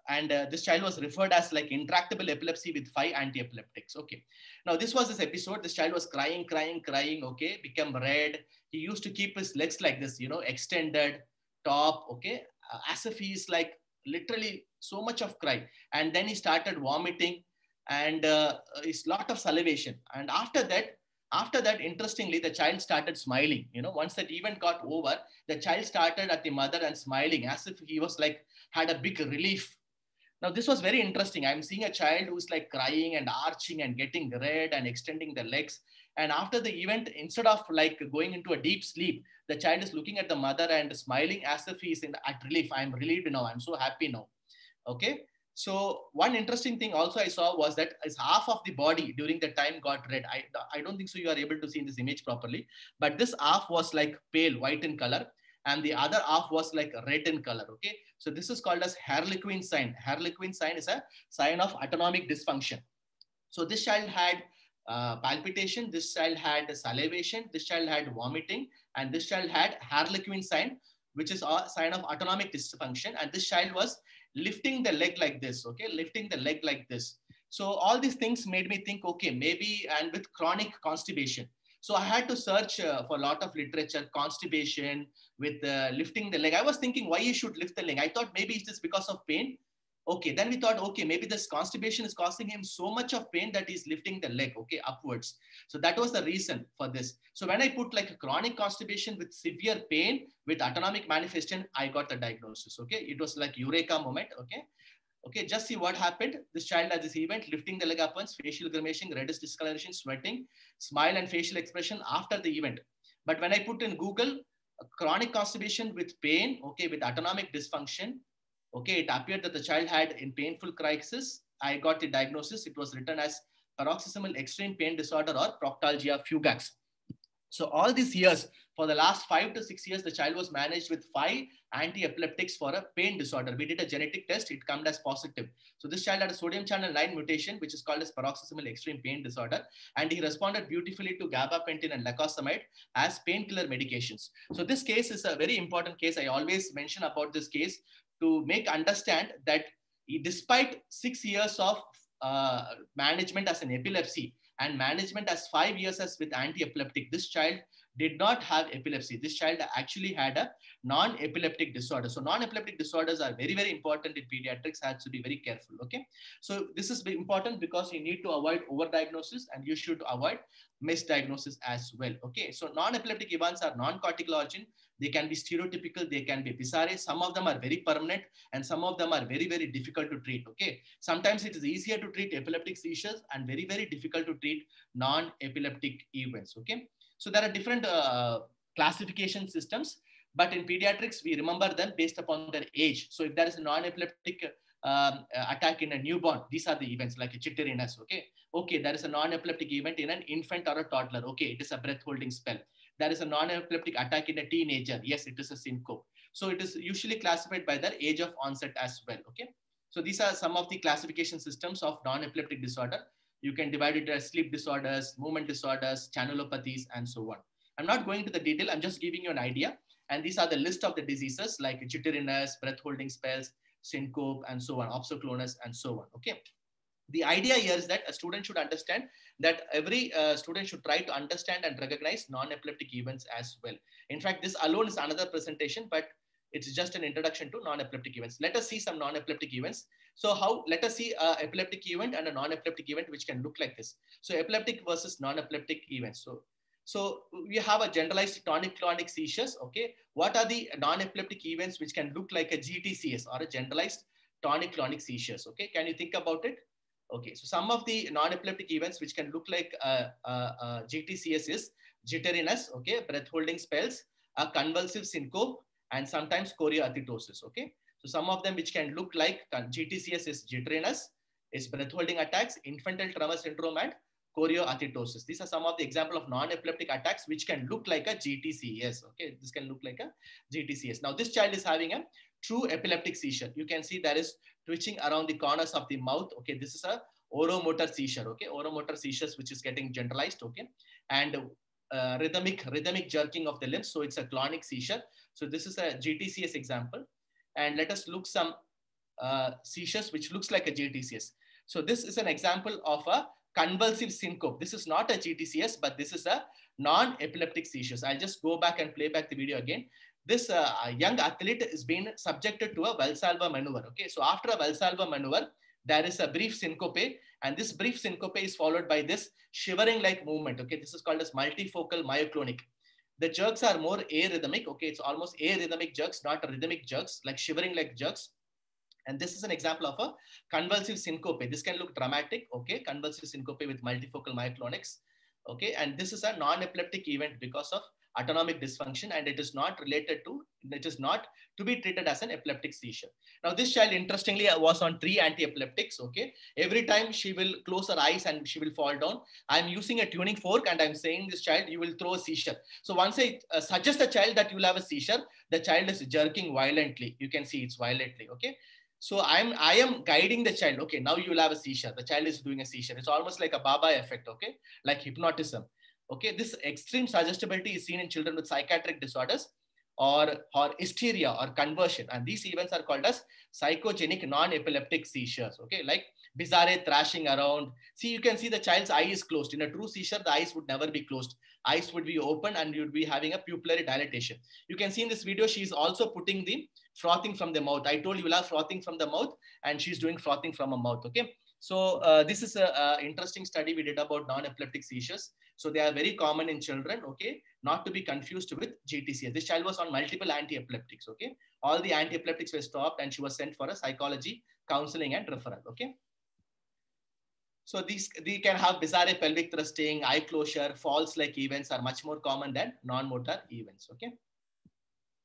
And this child was referred as like intractable epilepsy with 5 anti-epileptics. Okay. Now this was this episode. This child was crying. Okay. Become red. He used to keep his legs like this, extended top. Okay. As if he's like literally so much of cry. And then he started vomiting and it's lot of salivation. And after that, interestingly, the child started smiling. Once that event got over, the child started at the mother and smiling as if he was like, had a big relief. Now, this was very interesting. I'm seeing a child who's like crying and arching and getting red and extending the legs. And after the event, instead of like going into a deep sleep, the child is looking at the mother and smiling as if he's at relief. I'm relieved now. I'm so happy now. Okay. So one interesting thing also I saw was that is half of the body during the time got red. I don't think so you are able to see in this image properly, but this half was like pale white in color and the other half was like red in color. Okay. So this is called as Harlequin sign. Harlequin sign is a sign of autonomic dysfunction. So this child had palpitation, this child had salivation, this child had vomiting, and this child had Harlequin sign, which is a sign of autonomic dysfunction. And this child was lifting the leg like this, okay, lifting the leg like this. So all these things made me think, okay, maybe, and with chronic constipation. So I had to search for a lot of literature, constipation with lifting the leg. I was thinking why you should lift the leg. I thought maybe it's just because of pain. Okay, then we thought, okay, maybe this constipation is causing him so much of pain that he's lifting the leg, okay, upwards. So that was the reason for this. So when I put like a chronic constipation with severe pain with autonomic manifestation, I got the diagnosis, okay. It was like eureka moment, okay. Okay, just see what happened. This child at this event, lifting the leg upwards, facial grimacing, reddish discoloration, sweating, smile and facial expression after the event. But when I put in Google, chronic constipation with pain, okay, with autonomic dysfunction, okay, it appeared that the child had in painful crisis. I got the diagnosis. It was written as paroxysmal extreme pain disorder or proctalgia fugax. So all these years, for the last 5 to 6 years, the child was managed with 5 anti-epileptics for a pain disorder. We did a genetic test. It came as positive. So this child had a sodium channel 9 mutation, which is called as paroxysmal extreme pain disorder. And he responded beautifully to gabapentin and lacosamide as painkiller medications. So this case is a very important case. I always mention about this case to make understand that despite 6 years of management as an epilepsy and management as 5 years as with anti-epileptic, this child did not have epilepsy. This child actually had a non-epileptic disorder. So non-epileptic disorders are very, very important in pediatrics. Has to be very careful. Okay. So this is important because you need to avoid overdiagnosis and you should avoid misdiagnosis as well. Okay. So non-epileptic events are non-cortical origin. They can be stereotypical. They can be bizarre. Some of them are very permanent and some of them are very, very difficult to treat. Okay. Sometimes it is easier to treat epileptic seizures and very, very difficult to treat non-epileptic events. Okay. So there are different classification systems, but in pediatrics, we remember them based upon their age. So if there is a non-epileptic attack in a newborn, these are the events like a jitteriness. Okay. Okay. There is a non-epileptic event in an infant or a toddler. Okay. It is a breath holding spell. There is a non-epileptic attack in a teenager. Yes, it is a syncope. So it is usually classified by their age of onset as well. Okay. So these are some of the classification systems of non-epileptic disorder. You can divide it as sleep disorders, movement disorders, channelopathies, and so on. I'm not going to the detail. I'm just giving you an idea. And these are the list of the diseases like jitteriness, breath holding spells, syncope, and so on, opsoclonus, and so on. Okay. The idea here is that a student should understand that every student should try to understand and recognize non-epileptic events as well. In fact, this alone is another presentation, but it's just an introduction to non-epileptic events. Let us see some non-epileptic events. So let us see an epileptic event and a non-epileptic event, which can look like this. So epileptic versus non-epileptic events. So we have a generalized tonic-clonic seizures. Okay. What are the non-epileptic events which can look like a GTCS or a generalized tonic-clonic seizures? Okay. Can you think about it? Okay, so some of the non-epileptic events which can look like GTCS is jitteriness, okay, breath holding spells, a convulsive syncope, and sometimes chorioathetosis, okay. So some of them which can look like GTCS is jitteriness, is breath holding attacks, infantile tremor syndrome, and chorioathetosis. These are some of the example of non-epileptic attacks which can look like a GTCS, okay. This can look like a GTCS. Now this child is having a true epileptic seizure. You can see there is twitching around the corners of the mouth. Okay, this is a oromotor seizure. Okay, oromotor seizures which is getting generalized. Okay, and rhythmic jerking of the limbs. So it's a clonic seizure. So this is a GTCS example. And let us look some seizures which looks like a GTCS. So this is an example of a convulsive syncope. This is not a GTCS, but this is a non-epileptic seizures. I'll just go back and play back the video again. This young athlete is being subjected to a Valsalva maneuver. Okay, so after a Valsalva maneuver, there is a brief syncope, and this brief syncope is followed by this shivering-like movement. Okay, this is called as multifocal myoclonic. The jerks are more arrhythmic. Okay, it's almost arrhythmic jerks, not rhythmic jerks, like shivering-like jerks. And this is an example of a convulsive syncope. This can look dramatic. Okay, convulsive syncope with multifocal myoclonics. Okay, and this is a non-epileptic event because of autonomic dysfunction, and it is not to be treated as an epileptic seizure. Now, this child interestingly was on 3 anti-epileptics. Okay, every time she will close her eyes and she will fall down. I'm using a tuning fork and I'm saying this child, you will throw a seizure. So once I suggest the child that you will have a seizure, the child is jerking violently. You can see it's violently. Okay. So I am guiding the child. Okay, now you will have a seizure. The child is doing a seizure. It's almost like a Baba effect. Okay, like hypnotism. Okay, this extreme suggestibility is seen in children with psychiatric disorders or hysteria or conversion. And these events are called as psychogenic non-epileptic seizures. Okay, like bizarre thrashing around. See, you can see the child's eye is closed. In a true seizure, the eyes would never be closed. eyes would be open and you'd be having a pupillary dilatation. You can see in this video, she's also putting the frothing from the mouth. I told you will have frothing from the mouth, and she's doing frothing from a mouth. Okay. So this is a interesting study we did about non-epileptic seizures. So they are very common in children. Okay. Not to be confused with GTCS. This child was on multiple anti-epileptics. Okay. All the anti-epileptics were stopped and she was sent for a psychology, counseling and referral. Okay. So they can have bizarre pelvic thrusting, eye closure, falls-like events are much more common than non-motor events. Okay.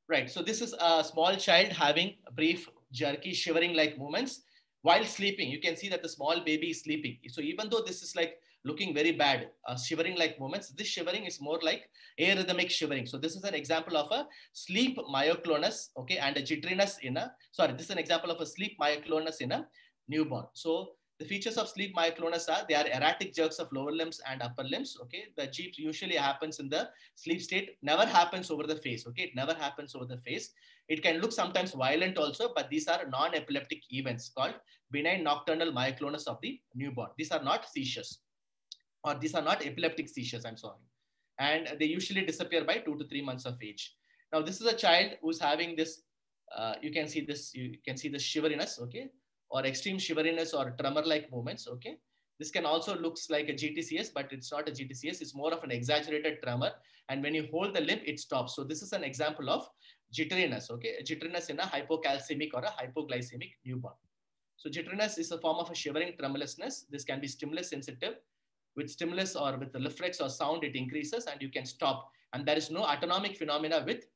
Right. So this is a small child having brief, jerky, shivering-like movements while sleeping. You can see that the small baby is sleeping. So even though this is like looking very bad, shivering-like movements, this shivering is more like arrhythmic shivering. So this is an example of a sleep myoclonus, okay, and a jitteriness in a, sorry, this is an example of a sleep myoclonus in a newborn. So the features of sleep myoclonus are they are erratic jerks of lower limbs and upper limbs. Okay, the jeep usually happens in the sleep state, never happens over the face. Okay, it never happens over the face. It can look sometimes violent also, but these are non-epileptic events called benign nocturnal myoclonus of the newborn. These are not seizures, or these are not epileptic seizures. I'm sorry, and they usually disappear by 2 to 3 months of age. Now this is a child who's having this. You can see this. You can see the shiveriness. Okay. Or extreme shiveriness or tremor-like movements. Okay, this can also looks like a GTCS, but it's not a GTCS. It's more of an exaggerated tremor, and when you hold the limb, it stops. So this is an example of jitteriness. Okay, jitteriness in a hypocalcemic or a hypoglycemic newborn. So jitteriness is a form of a shivering tremulousness. This can be stimulus sensitive. With stimulus or with the reflex or sound, it increases and you can stop. And there is no autonomic phenomena with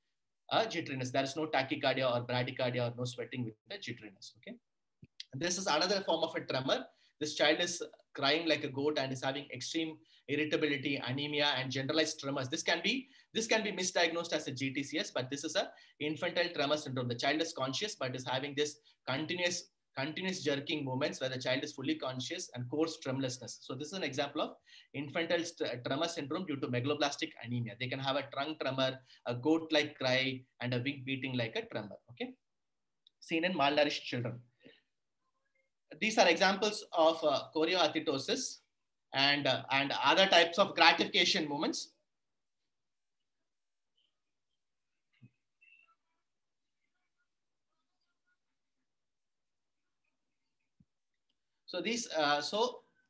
jitteriness. There is no tachycardia or bradycardia or no sweating with the jitteriness. Okay. This is another form of a tremor. This child is crying like a goat and is having extreme irritability, anemia, and generalized tremors. This can be misdiagnosed as a GTCS, but this is a infantile tremor syndrome. The child is conscious but is having this continuous jerking movements where the child is fully conscious and coarse tremulousness. So this is an example of infantile tremor syndrome due to megaloblastic anemia. They can have a trunk tremor, a goat-like cry, and a wing beating like a tremor. Okay, seen in malnourished children. These are examples of chorioathetosis and other types of gratification movements. So these,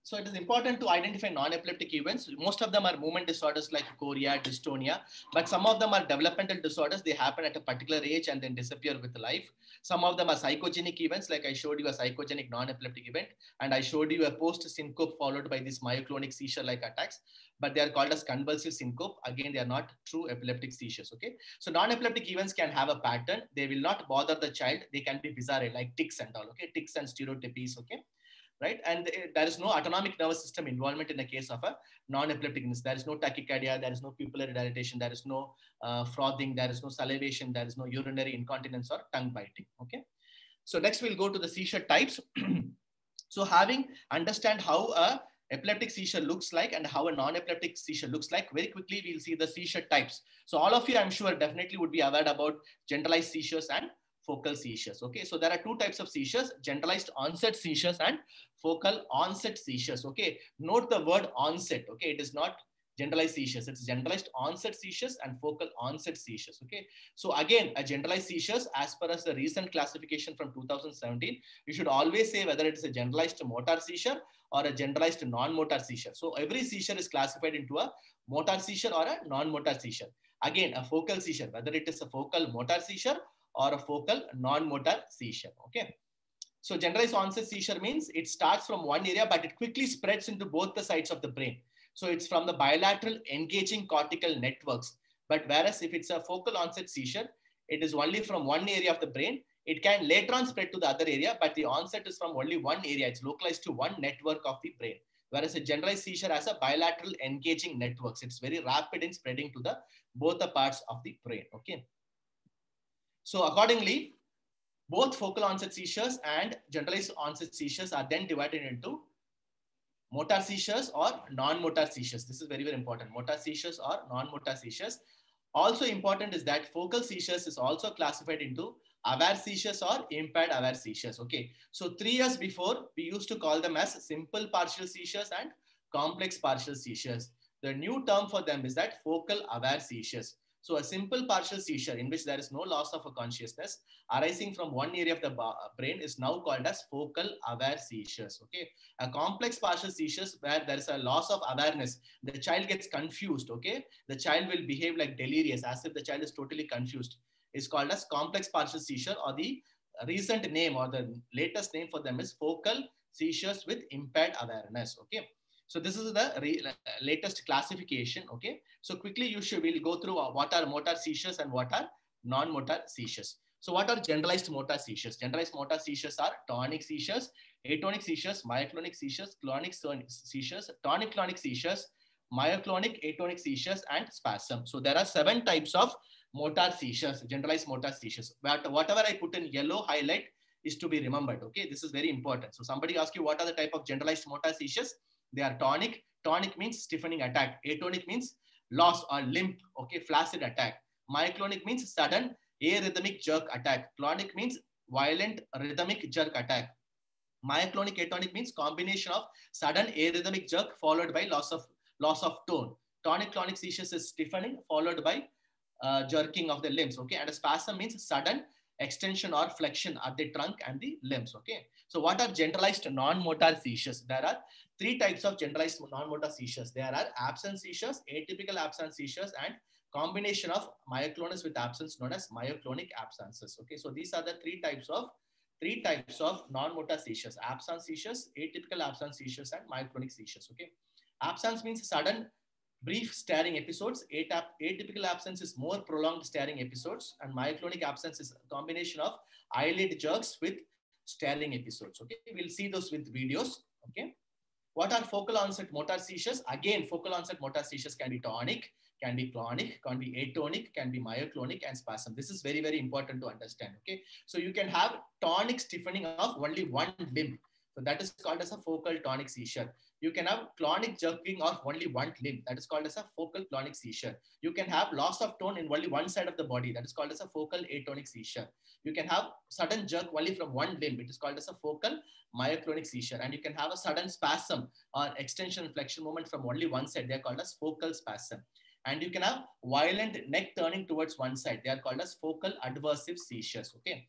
so it is important to identify non-epileptic events. Most of them are movement disorders like chorea, dystonia, but some of them are developmental disorders. They happen at a particular age and then disappear with life. Some of them are psychogenic events, like I showed you a psychogenic non-epileptic event, and I showed you a post-syncope followed by these myoclonic seizure-like attacks, but they are called as convulsive syncope. Again, they are not true epileptic seizures. Okay, so non-epileptic events can have a pattern. They will not bother the child. They can be bizarre, like tics and all. Okay, tics and stereotypies. Okay. Right, and there is no autonomic nervous system involvement in the case of a non-epileptic illness. There is no tachycardia, there is no pupillary dilatation, there is no frothing, there is no salivation, there is no urinary incontinence or tongue biting. Okay, so next we'll go to the seizure types. So having understand how a epileptic seizure looks like and how a non-epileptic seizure looks like, very quickly we'll see the seizure types. So all of you, I'm sure, definitely would be aware about generalized seizures and focal seizures. Okay, so there are two types of seizures: generalized onset seizures and focal onset seizures. Okay, note the word onset. Okay, it is not generalized seizures, it's generalized onset seizures and focal onset seizures. Okay, so again, a generalized seizures, as per as the recent classification from 2017, you should always say whether it is a generalized motor seizure or a generalized non-motor seizure. So every seizure is classified into a motor seizure or a non-motor seizure. Again, a focal seizure, whether it is a focal motor seizure or a focal non-motor seizure. Okay, so generalized onset seizure means it starts from one area, but it quickly spreads into both the sides of the brain. So it's from the bilateral engaging cortical networks. But whereas if it's a focal onset seizure, it is only from one area of the brain. It can later on spread to the other area, but the onset is from only one area. It's localized to one network of the brain. Whereas a generalized seizure has a bilateral engaging networks. It's very rapid in spreading to the both the parts of the brain. Okay. So accordingly, both focal onset seizures and generalized onset seizures are then divided into motor seizures or non-motor seizures. This is very, very important. Motor seizures or non-motor seizures. Also important is that focal seizures is also classified into aware seizures or impaired aware seizures. Okay. So 3 years before, we used to call them as simple partial seizures and complex partial seizures. The new term for them is that focal aware seizures. So a simple partial seizure in which there is no loss of a consciousness arising from one area of the brain is now called as focal aware seizures. Okay, a complex partial seizures where there is a loss of awareness, the child gets confused. Okay, the child will behave like delirious, as if the child is totally confused, is called as complex partial seizure, or the recent name or the latest name for them is focal seizures with impaired awareness. Okay, so this is the latest classification. Okay, so quickly we'll go through what are motor seizures and what are non-motor seizures. So what are generalized motor seizures? Generalized motor seizures are tonic seizures, atonic seizures, myoclonic seizures, clonic seizures, tonic-clonic seizures, myoclonic, atonic seizures, and spasm. So there are 7 types of motor seizures, generalized motor seizures. But whatever I put in yellow highlight is to be remembered. Okay, this is very important. So somebody asks you what are the type of generalized motor seizures? They are tonic. Tonic means stiffening attack. Atonic means loss or limp. Okay, flaccid attack. Myoclonic means sudden arrhythmic jerk attack. Clonic means violent rhythmic jerk attack. Myoclonic atonic means combination of sudden arrhythmic jerk followed by loss of tone. Tonic clonic seizures is stiffening followed by jerking of the limbs. Okay, and a spasm means sudden extension or flexion at the trunk and the limbs. Okay, so what are generalized non-motor seizures? There are 3 types of generalized non-motor seizures. There are absence seizures, atypical absence seizures, and combination of myoclonus with absence known as myoclonic absences. Okay, so these are the three types of non-motor seizures: absence seizures, atypical absence seizures, and myoclonic seizures. Okay, absence means sudden brief staring episodes. Atypical absence is more prolonged staring episodes, and myoclonic absence is a combination of eyelid jerks with staring episodes. Okay, we'll see those with videos. Okay, what are focal onset motor seizures? Again, focal onset motor seizures can be tonic, can be clonic, can be atonic, can be myoclonic, and spasm. This is very, very important to understand. Okay, so you can have tonic stiffening of only one limb. So that is called as a focal tonic seizure. You can have clonic jerking of only one limb. That is called as a focal clonic seizure. You can have loss of tone in only one side of the body. That is called as a focal atonic seizure. You can have sudden jerk only from one limb. It is called as a focal myoclonic seizure. And you can have a sudden spasm or extension and flexion movement from only one side. They are called as focal spasm. And you can have violent neck turning towards one side. They are called as focal adversive seizures. Okay.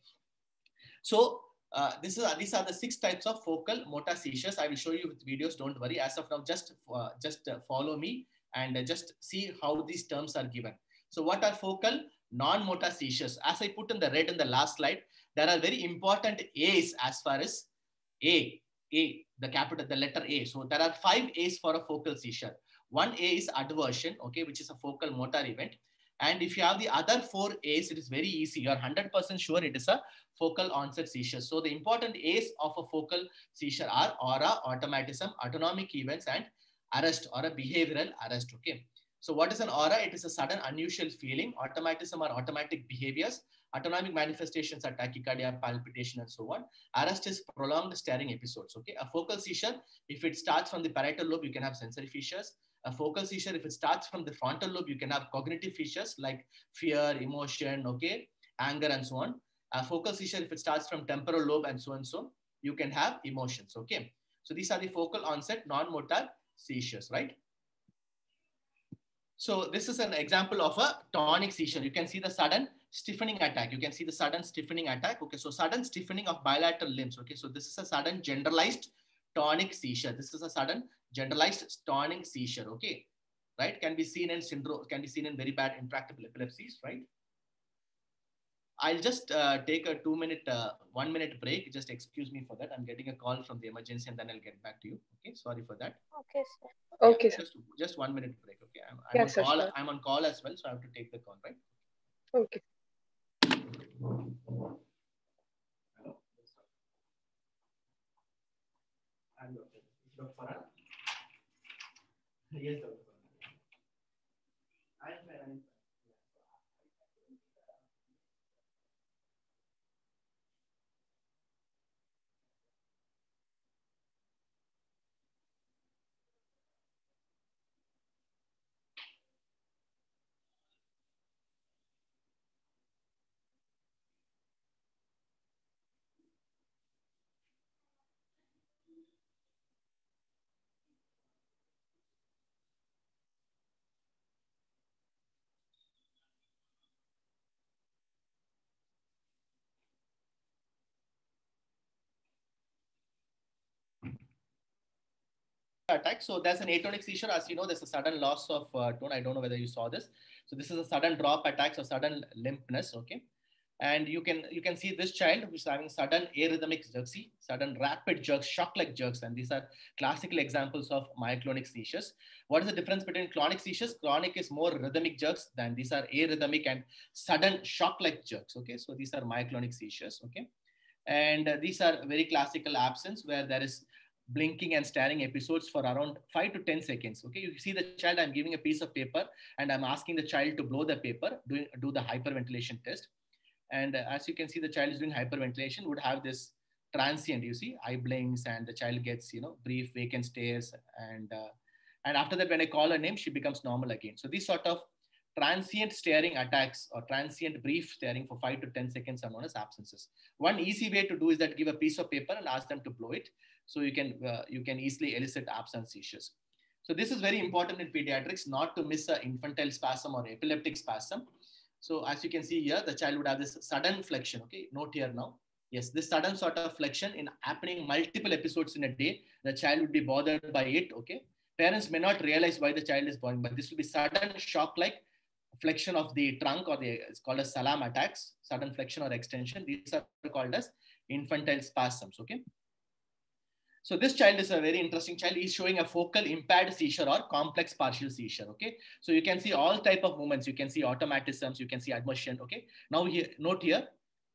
So these are the 6 types of focal motor seizures. I will show you with videos. Don't worry. As of now, just follow me and just see how these terms are given. So what are focal non-motor seizures? As I put in the red in the last slide, there are very important A's as far as the letter A. So there are 5 A's for a focal seizure. One A is adversion, okay, which is a focal motor event. And if you have the other 4 A's, it is very easy. You are 100% sure it is a focal onset seizure. So the important A's of a focal seizure are aura, automatism, autonomic events, and arrest or a behavioral arrest. Okay. So what is an aura? It is a sudden unusual feeling. Automatism are automatic behaviors. Autonomic manifestations are tachycardia, palpitation, and so on. Arrest is prolonged staring episodes. Okay. A focal seizure, if it starts from the parietal lobe, you can have sensory features. A focal seizure, if it starts from the frontal lobe, you can have cognitive features like fear, emotion, okay, anger, and so on. A focal seizure, if it starts from temporal lobe and so, you can have emotions. Okay. So these are the focal onset non-motor seizures, right? So this is an example of a tonic seizure. You can see the sudden stiffening attack. You can see the sudden stiffening attack. Okay, so sudden stiffening of bilateral limbs. Okay, so this is a sudden generalized tonic seizure. This is a sudden generalized tonic seizure. Okay, right? Can be seen in syndrome. Can be seen in very bad intractable epilepsies, right? I'll just take a 1 minute break. Just excuse me for that. I'm getting a call from the emergency, and then I'll get back to you. Okay, sorry for that. Okay, sir. Yeah, Okay, sir. Just 1 minute break. Okay, I'm Yeah, on sir, call. sure. I'm on call as well, so I have to take the call, right? Okay. Hello. Dr. Farhan? Yes, Dr. Farhan. I'm fine. attack. So there's an atonic seizure. As you know, there's a sudden loss of tone. I don't know whether you saw this. So this is a sudden drop attacks or sudden limpness. Okay. And you can see this child who's having sudden arrhythmic jerks, sudden rapid jerks, shock-like jerks, and these are classical examples of myoclonic seizures. What is the difference between clonic seizures? Clonic is more rhythmic jerks than these are arrhythmic and sudden shock-like jerks. Okay, so these are myoclonic seizures. Okay, and these are very classical absence where there is blinking and staring episodes for around 5 to 10 seconds. Okay, you see the child, I'm giving a piece of paper and I'm asking the child to blow the paper, do the hyperventilation test. And as you can see, the child is doing hyperventilation, would have this transient, you see, eye blinks, and the child gets, brief vacant stares. And after that, when I call her name, she becomes normal again. So these sort of transient staring attacks or transient brief staring for 5 to 10 seconds are known as absences. One easy way to do is that give a piece of paper and ask them to blow it. So you can easily elicit absence seizures. So this is very important in pediatrics, not to miss an infantile spasm or epileptic spasm. So as you can see here, the child would have this sudden flexion. Okay, note here now. Yes, this sudden sort of flexion in happening multiple episodes in a day. The child would be bothered by it. Okay, parents may not realize why the child is bothered, but this will be sudden shock-like flexion of the trunk, or it's called as salam attacks, sudden flexion or extension. These are called as infantile spasms. Okay. So this child is a very interesting child. He's showing a focal impaired seizure or complex partial seizure. Okay. So you can see all type of movements. You can see automatisms. You can see admotion. Okay. Now here, note here,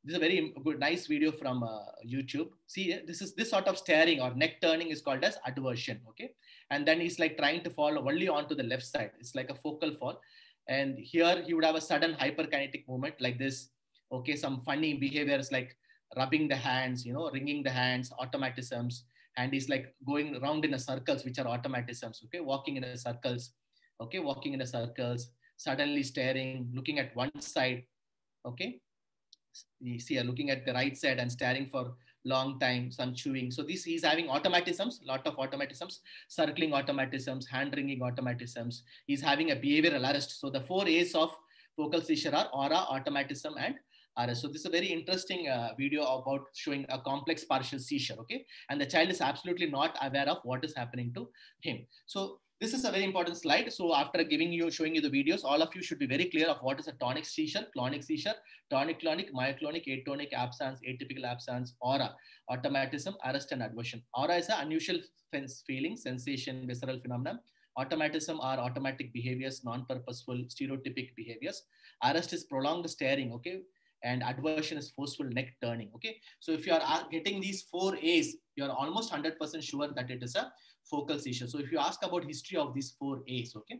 this is a very good, nice video from YouTube. See, this sort of staring or neck turning is called as adversion. Okay. And then he's like trying to fall only onto the left side. It's like a focal fall. And here he would have a sudden hyperkinetic movement like this. Okay. Some funny behaviors like rubbing the hands, wringing the hands, automatisms. And he's like going around in a circles, which are automatisms. Okay, walking in a circles. Okay, walking in a circles, suddenly staring, looking at one side. Okay, you see, looking at the right side and staring for long time. Some chewing. So he's having automatisms, lot of automatisms, circling automatisms, hand wringing automatisms. He's having a behavioral arrest. So the 4 A's of focal seizure are aura, automatism, and arrest. So this is a very interesting video about showing a complex partial seizure. Okay, and the child is absolutely not aware of what is happening to him. So this is a very important slide. So after showing you the videos, all of you should be very clear of what is a tonic seizure, clonic seizure, tonic-clonic, myoclonic, atonic, absence, atypical absence, aura, automatism, arrest, and adversion. Aura is an unusual feeling, sensation, visceral phenomenon. Automatism are automatic behaviors, non-purposeful, stereotypic behaviors. Arrest is prolonged staring. Okay. And adversion is forceful neck turning. Okay. So if you are getting these 4 A's, you're almost 100% sure that it is a focal seizure. So if you ask about history of these 4 A's, okay.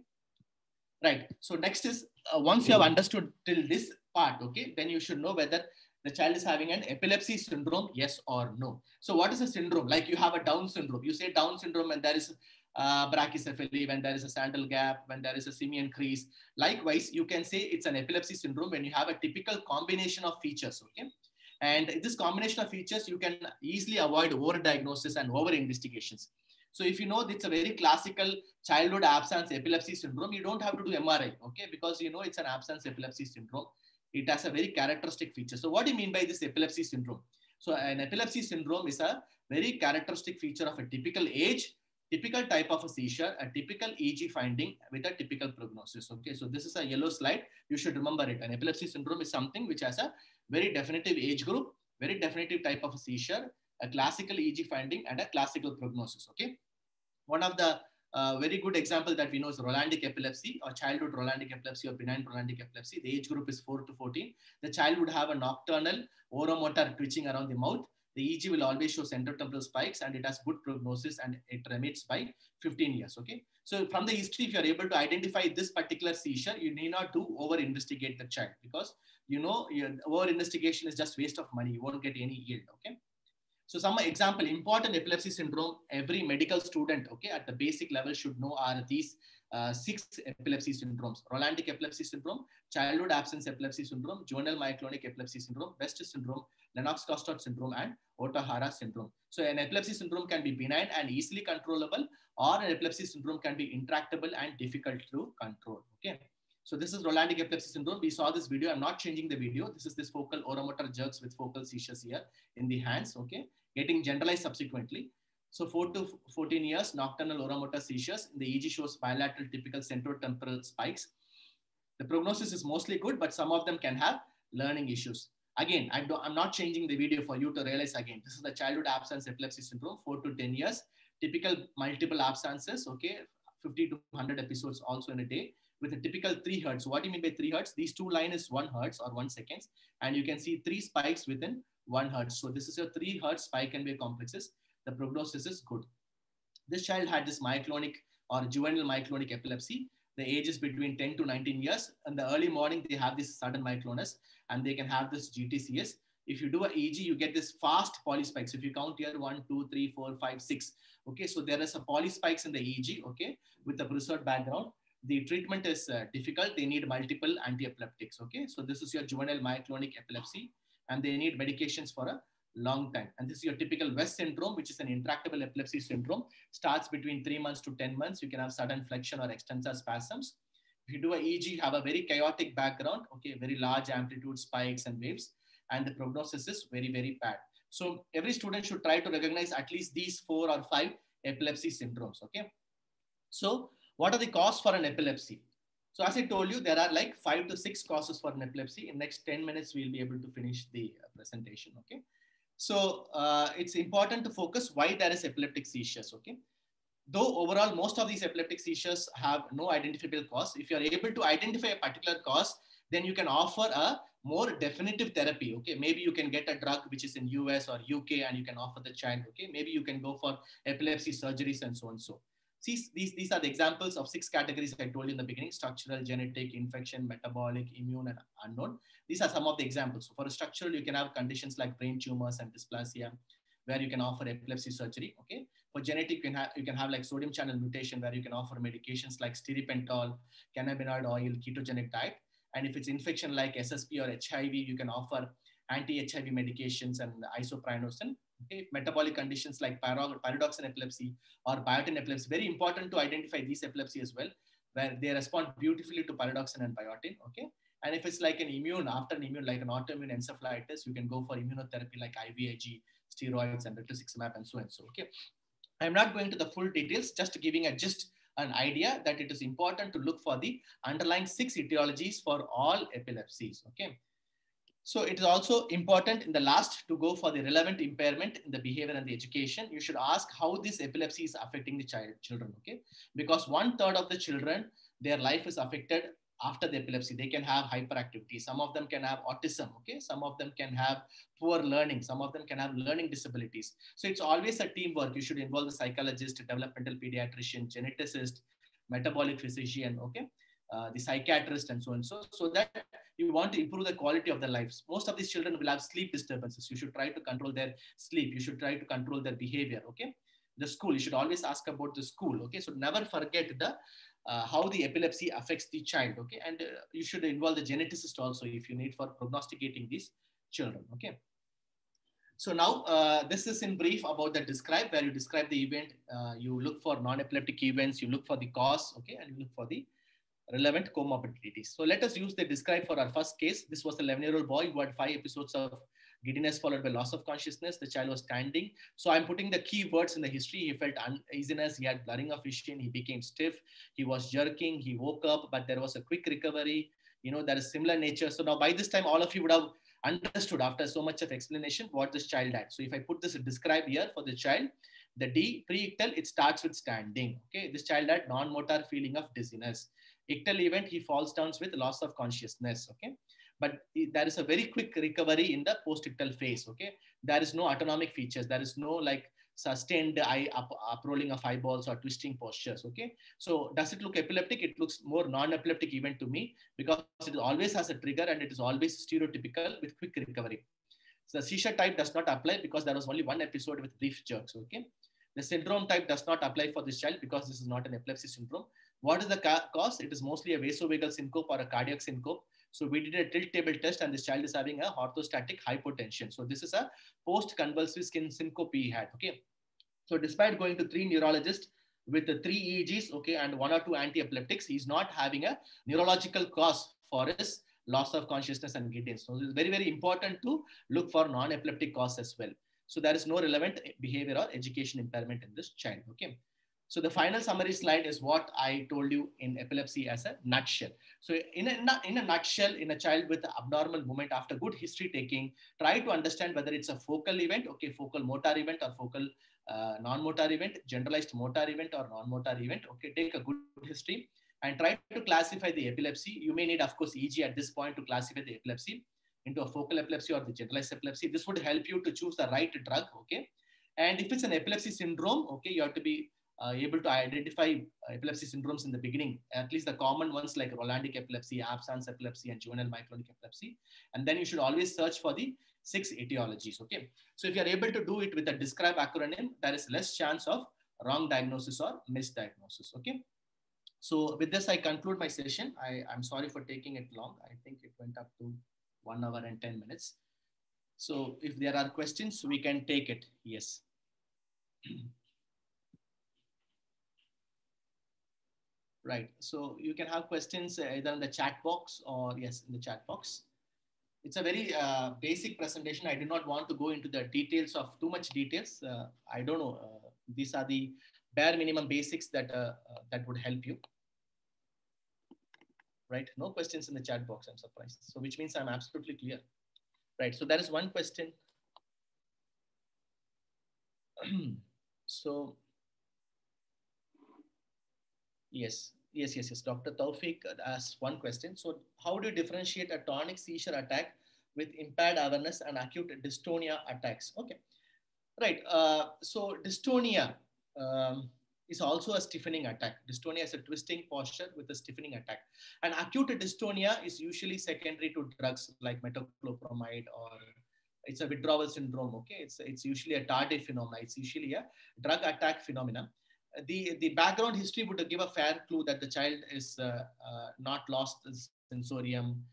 Right. So next is once you have understood till this part, okay, then you should know whether the child is having an epilepsy syndrome, yes or no. So what is a syndrome? Like you have a Down syndrome. You say Down syndrome and there is brachycephaly, when there is a sandal gap, when there is a simian crease. Likewise, you can say it's an epilepsy syndrome when you have a typical combination of features. Okay. And this combination of features, you can easily avoid overdiagnosis and over-investigations. So if you know it's a very classical childhood absence epilepsy syndrome, you don't have to do MRI, okay? Because you know it's an absence epilepsy syndrome. It has a very characteristic feature. So what do you mean by this epilepsy syndrome? So an epilepsy syndrome is a very characteristic feature of a typical age, typical type of a seizure, a typical EEG finding with a typical prognosis. Okay, so this is a yellow slide. You should remember it. An epilepsy syndrome is something which has a very definitive age group, very definitive type of a seizure, a classical EEG finding, and a classical prognosis. Okay, one of the very good example that we know is Rolandic epilepsy or childhood Rolandic epilepsy or benign Rolandic epilepsy. The age group is 4 to 14. The child would have a nocturnal oromotor twitching around the mouth. The EEG will always show centrotemporal spikes and it has good prognosis and it remits by 15 years. Okay. So from the history, if you're able to identify this particular seizure, you need not do over-investigate the child because you know over-investigation is just waste of money. You won't get any yield. Okay. So some example, important epilepsy syndrome, every medical student, okay, at the basic level should know are these 6 epilepsy syndromes: Rolandic epilepsy syndrome, childhood absence epilepsy syndrome, juvenile myoclonic epilepsy syndrome, West syndrome, Lennox-Gastaut syndrome, and Ohtahara syndrome. So an epilepsy syndrome can be benign and easily controllable, or an epilepsy syndrome can be intractable and difficult to control. Okay. So this is Rolandic epilepsy syndrome. We saw this video. I'm not changing the video. This is this focal oromotor jerks with focal seizures here in the hands. Okay, getting generalized subsequently. So 4 to 14 years, nocturnal oromotor seizures. In the EEG shows bilateral typical centrotemporal spikes. The prognosis is mostly good, but some of them can have learning issues. Again, I'm not changing the video for you to realize again. This is the childhood absence epilepsy syndrome, 4 to 10 years, typical multiple absences, okay, 50 to 100 episodes also in a day with a typical 3 hertz. What do you mean by 3 hertz? These two lines is 1 hertz or 1 seconds, and you can see 3 spikes within 1 hertz. So this is your 3 hertz spike and wave complexes. The prognosis is good. This child had this myoclonic or juvenile myoclonic epilepsy. The age is between 10 to 19 years. In the early morning, they have this sudden myoclonus and they can have this GTCS. If you do an EEG, you get this fast polyspikes. If you count here 1, 2, 3, 4, 5, 6. Okay, so there is a polyspikes in the EEG, okay, with the preserved background. The treatment is difficult. They need multiple anti-epileptics. Okay, so this is your juvenile myoclonic epilepsy and they need medications for a long time. And this is your typical West syndrome, which is an intractable epilepsy syndrome. Starts between 3 months to 10 months. You can have sudden flexion or extensor spasms. If you do a EEG, you have a very chaotic background, okay, very large amplitude spikes and waves, and the prognosis is very, very bad. So every student should try to recognize at least these 4 or 5 epilepsy syndromes, okay? So what are the causes for an epilepsy? So as I told you, there are like 5 to 6 causes for an epilepsy. In next 10 minutes, we'll be able to finish the presentation, okay? So it's important to focus why there is epileptic seizures, okay? Though overall, most of these epileptic seizures have no identifiable cause. If you are able to identify a particular cause, then you can offer a more definitive therapy, okay? Maybe you can get a drug which is in US or UK and you can offer the child, okay? Maybe you can go for epilepsy surgeries and so on. So see, these are the examples of 6 categories I told you in the beginning: structural, genetic, infection, metabolic, immune, and unknown. These are some of the examples. So for a structural, you can have conditions like brain tumors and dysplasia, where you can offer epilepsy surgery, okay? For genetic, you can have like sodium channel mutation, where you can offer medications like stiripentol, cannabinoid oil, ketogenic diet. And if it's infection like SSP or HIV, you can offer anti-HIV medications and isopranosin. Okay, metabolic conditions like pyridoxine epilepsy or biotin epilepsy, very important to identify these epilepsy as well, where they respond beautifully to pyridoxine and biotin. Okay, and if it's like an immune, after an immune, like an autoimmune encephalitis, you can go for immunotherapy like IVIG, steroids, and rituximab, and so and so. Okay, I'm not going to the full details, just giving an idea that it is important to look for the underlying 6 etiologies for all epilepsies. Okay. So it is also important in the last to go for the relevant impairment in the behavior and the education. You should ask how this epilepsy is affecting the children, okay? Because 1/3 of the children, their life is affected after the epilepsy. They can have hyperactivity. Some of them can have autism, okay? Some of them can have poor learning. Some of them can have learning disabilities. So it's always a teamwork. You should involve the psychologist, developmental pediatrician, geneticist, metabolic physician, okay? The psychiatrist and so on. So that you want to improve the quality of their lives. Most of these children will have sleep disturbances. You should try to control their sleep. You should try to control their behavior. Okay. The school, you should always ask about the school. Okay. So never forget the how the epilepsy affects the child. Okay. And you should involve the geneticist also if you need for prognosticating these children. Okay. So now this is in brief about the describe, where you describe the event. You look for non-epileptic events. You look for the cause. Okay. And you look for the relevant comorbidities. So let us use the describe for our first case. This was an 11-year-old boy who had 5 episodes of giddiness followed by loss of consciousness. The child was standing. So I'm putting the key words in the history. He felt uneasiness. He had blurring of vision. He became stiff. He was jerking. He woke up, but there was a quick recovery. You know, there is similar nature. So now by this time, all of you would have understood after so much of explanation what this child had. So if I put this describe here for the child, the D pre-ictal, it starts with standing. Okay, this child had non-motor feeling of dizziness. Ictal event, he falls down with loss of consciousness. Okay, but there is a very quick recovery in the post-ictal phase. Okay, there is no autonomic features. There is no like sustained eye up rolling of eyeballs or twisting postures. Okay, so does it look epileptic? It looks more non-epileptic event to me because it always has a trigger and it is always stereotypical with quick recovery. So the seizure type does not apply because there was only 1 episode with brief jerks. Okay, the syndrome type does not apply for this child because this is not an epilepsy syndrome. What is the cause? It is mostly a vasovagal syncope or a cardiac syncope. So we did a tilt table test and this child is having a orthostatic hypotension. So this is a post-convulsive skin syncope he had. Okay. So despite going to 3 neurologists with the 3 EEGs, okay, and 1 or 2 anti-epileptics, he's not having a neurological cause for his loss of consciousness and giddiness. So it's very, very important to look for non-epileptic cause as well. So there is no relevant behavior or education impairment in this child. Okay. So the final summary slide is what I told you in epilepsy as a nutshell. So in a nutshell, in a child with abnormal movement after good history taking, try to understand whether it's a focal event, okay, focal motor event or focal non-motor event, generalized motor event or non-motor event. Okay, take a good history and try to classify the epilepsy. You may need, of course, EEG at this point to classify the epilepsy into a focal epilepsy or the generalized epilepsy. This would help you to choose the right drug. Okay, and if it's an epilepsy syndrome, okay, you have to be able to identify epilepsy syndromes in the beginning, at least the common ones like Rolandic epilepsy, absence epilepsy, and juvenile myoclonic epilepsy. And then you should always search for the 6 etiologies. Okay, so if you are able to do it with a describe acronym, there is less chance of wrong diagnosis or misdiagnosis. Okay, so with this, I conclude my session. I'm sorry for taking it long. I think it went up to 1 hour and 10 minutes. So if there are questions, we can take it. Yes. Right. So you can have questions either in the chat box or yes, in the chat box. It's a very basic presentation. I do not want to go into the details of too much details. I don't know. These are the bare minimum basics that that would help you. Right. No questions in the chat box. I'm surprised. So which means I'm absolutely clear. Right. So there is one question. So yes. Dr. Taufik asked one question. So how do you differentiate a tonic seizure attack with impaired awareness and acute dystonia attacks? Okay, right. So dystonia is also a stiffening attack. Dystonia is a twisting posture with a stiffening attack. And acute dystonia is usually secondary to drugs like metoclopramide, or it's a withdrawal syndrome. Okay, it's usually a tardive phenomena. It's usually a drug attack phenomena. The background history would give a fair clue that the child is not lost the sensorium,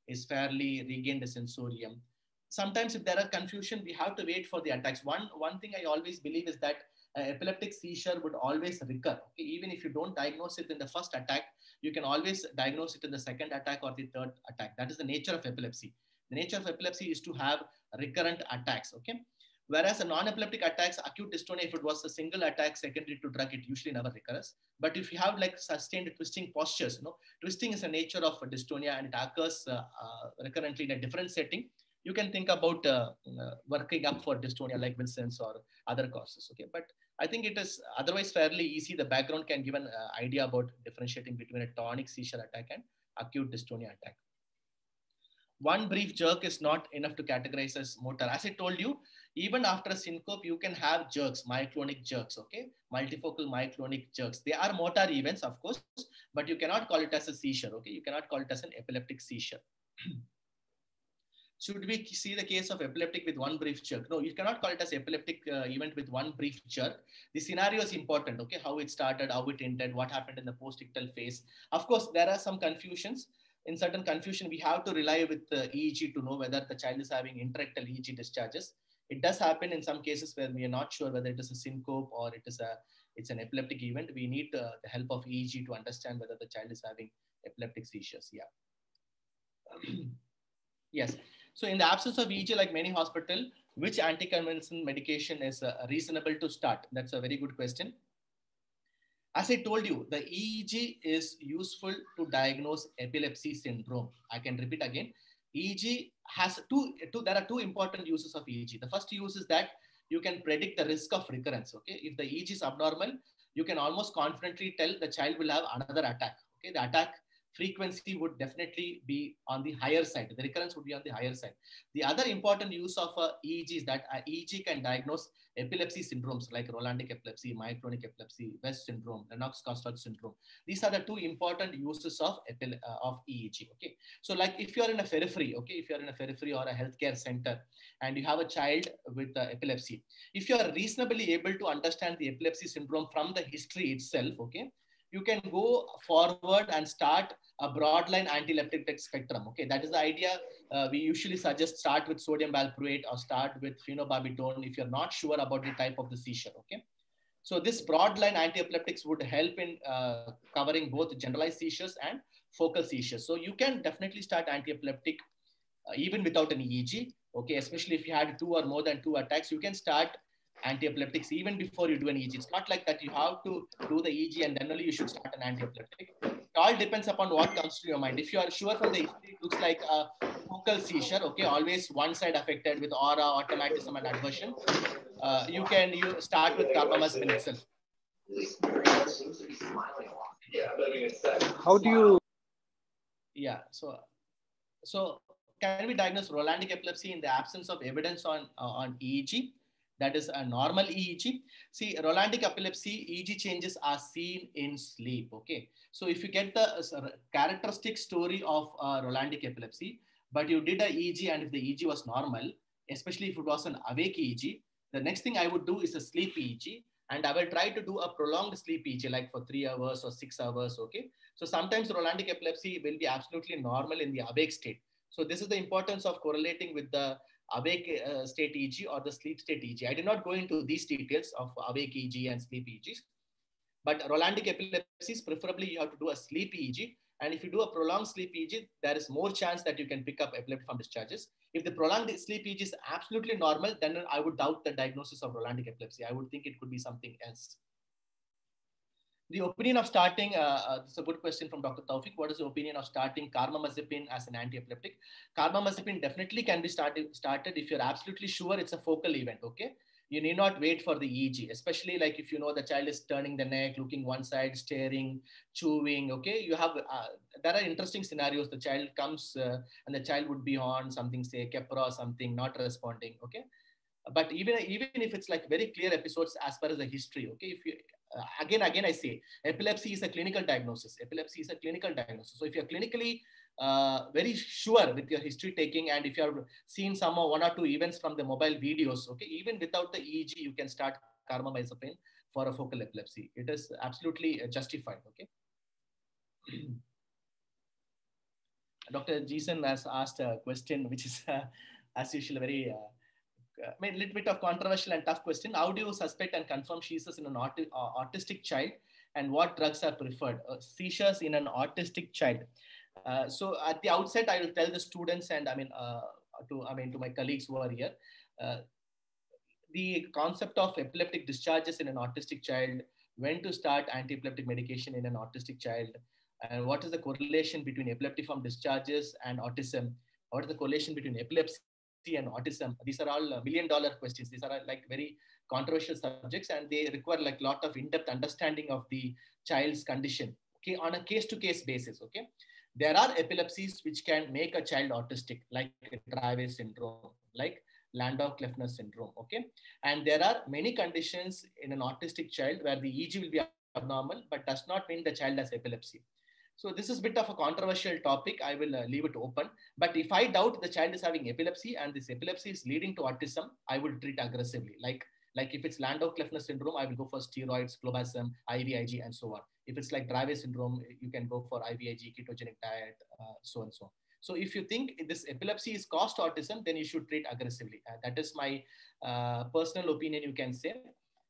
is fairly regained the sensorium. Sometimes if there are confusion, we have to wait for the attacks. One thing I always believe is that epileptic seizure would always recur. Okay? Even if you don't diagnose it in the first attack, you can always diagnose it in the second attack or the third attack. That is the nature of epilepsy. The nature of epilepsy is to have recurrent attacks. Okay. Whereas a non-epileptic attacks, acute dystonia, if it was a single attack secondary to drug, it usually never recurs. But if you have like sustained twisting postures, twisting is a nature of dystonia and it occurs recurrently in a different setting. You can think about working up for dystonia like Wilson's or other causes. Okay, but I think it is otherwise fairly easy. The background can give an idea about differentiating between a tonic seizure attack and acute dystonia attack. One brief jerk is not enough to categorize as motor. As I told you, even after a syncope, you can have jerks, myoclonic jerks, okay? Multifocal myoclonic jerks. They are motor events, of course, but you cannot call it as a seizure, okay? You cannot call it as an epileptic seizure. Should we see the case of epileptic with one brief jerk? No, you cannot call it as epileptic event with one brief jerk. The scenario is important, okay? How it started, how it ended, what happened in the post-ictal phase. Of course, there are some confusions. In certain confusion, we have to rely with the EEG to know whether the child is having interictal EEG discharges. It does happen in some cases where we are not sure whether it is a syncope or it's an epileptic event. We need the help of EEG to understand whether the child is having epileptic seizures. Yeah. Yes. So in the absence of EEG, like many hospital, which anticonvulsant medication is reasonable to start? That's a very good question. As I told you, the EEG is useful to diagnose epilepsy syndrome. I can repeat again. EEG has there are two important uses of EEG. The first use is that you can predict the risk of recurrence. Okay, if the EEG is abnormal, you can almost confidently tell the child will have another attack. Okay, the attack frequency would definitely be on the higher side. The recurrence would be on the higher side. The other important use of EEG is that EEG can diagnose epilepsy syndromes like Rolandic epilepsy, myoclonic epilepsy, West syndrome, Lennox-Gastaut syndrome. These are the two important uses of EEG. Okay, so like if you are in a periphery, okay, if you are in a periphery or a healthcare center and you have a child with epilepsy, if you are reasonably able to understand the epilepsy syndrome from the history itself, okay, you can go forward and start a broadline anti-epileptic spectrum. Okay, that is the idea. We usually suggest start with sodium valproate or start with phenobarbital if you're not sure about the type of the seizure. Okay, so this broadline anti-epileptics would help in covering both generalized seizures and focal seizures. So you can definitely start anti-epileptic even without an EEG. Okay, especially if you had 2 or more than 2 attacks, you can start antiepileptics even before you do an EG. It's not like that you have to do the EG and then only you should start an antiepileptic. It all depends upon what comes to your mind. If you are sure from the history, it looks like a focal seizure, okay, always one side affected with aura, automatism, and aversion. You start with carbamazepine itself. How do you? Yeah, so can we diagnose Rolandic epilepsy in the absence of evidence on EEG? That is a normal EEG. See, Rolandic epilepsy EEG changes are seen in sleep. Okay, so if you get the characteristic story of Rolandic epilepsy, but you did a EEG and if the EEG was normal, especially if it was an awake EEG, the next thing I would do is a sleep EEG, and I will try to do a prolonged sleep EEG like for 3 hours or 6 hours. Okay, so sometimes Rolandic epilepsy will be absolutely normal in the awake state. So this is the importance of correlating with the awake state EEG or the sleep state EEG. I did not go into these details of awake EEG and sleep EEGs, but Rolandic epilepsies, preferably you have to do a sleep EEG. And if you do a prolonged sleep EEG, there is more chance that you can pick up epileptiform discharges. If the prolonged sleep EEG is absolutely normal, then I would doubt the diagnosis of Rolandic epilepsy. I would think it could be something else. The opinion of starting, this is a good question from Dr. Taufik. What is the opinion of starting carbamazepine as an antiepileptic? Carbamazepine definitely can be started if you're absolutely sure it's a focal event, okay? You need not wait for the EEG, especially like if you know the child is turning the neck, looking one side, staring, chewing, okay? You have, there are interesting scenarios. The child comes and the child would be on something, say Keppra or something, not responding, okay? But even if it's like very clear episodes as per as the history, okay, if you again I say epilepsy is a clinical diagnosis. Epilepsy is a clinical diagnosis. So if you're clinically very sure with your history taking, and if you have seen some or 1 or 2 events from the mobile videos, okay, even without the EEG, you can start carbamazepine for a focal epilepsy. It is absolutely justified. Okay. Dr. Jason has asked a question which is as usual very a little bit of controversial and tough question. How do you suspect and confirm seizures in an autistic child, and what drugs are preferred? Seizures in an autistic child. So at the outset, I will tell the students and to my colleagues who are here, the concept of epileptic discharges in an autistic child, when to start anti-epileptic medication in an autistic child, and what is the correlation between epileptiform discharges and autism? What is the correlation between epilepsy and autism? These are all million-dollar questions. These are like very controversial subjects, and they require like a lot of in-depth understanding of the child's condition, okay, on a case-to-case basis, okay? There are epilepsies which can make a child autistic, like Dravet syndrome, like Landau-Kleffner syndrome, okay? And there are many conditions in an autistic child where the EEG will be abnormal, but does not mean the child has epilepsy. So this is a bit of a controversial topic. I will leave it open. But if I doubt the child is having epilepsy and this epilepsy is leading to autism, I will treat aggressively. Like if it's Landau-Kleffner syndrome, I will go for steroids, clobazam, IVIG, and so on. If it's like Dravet syndrome, you can go for IVIG, ketogenic diet, so and so on. So if you think this epilepsy is caused autism, then you should treat aggressively. That is my personal opinion, you can say.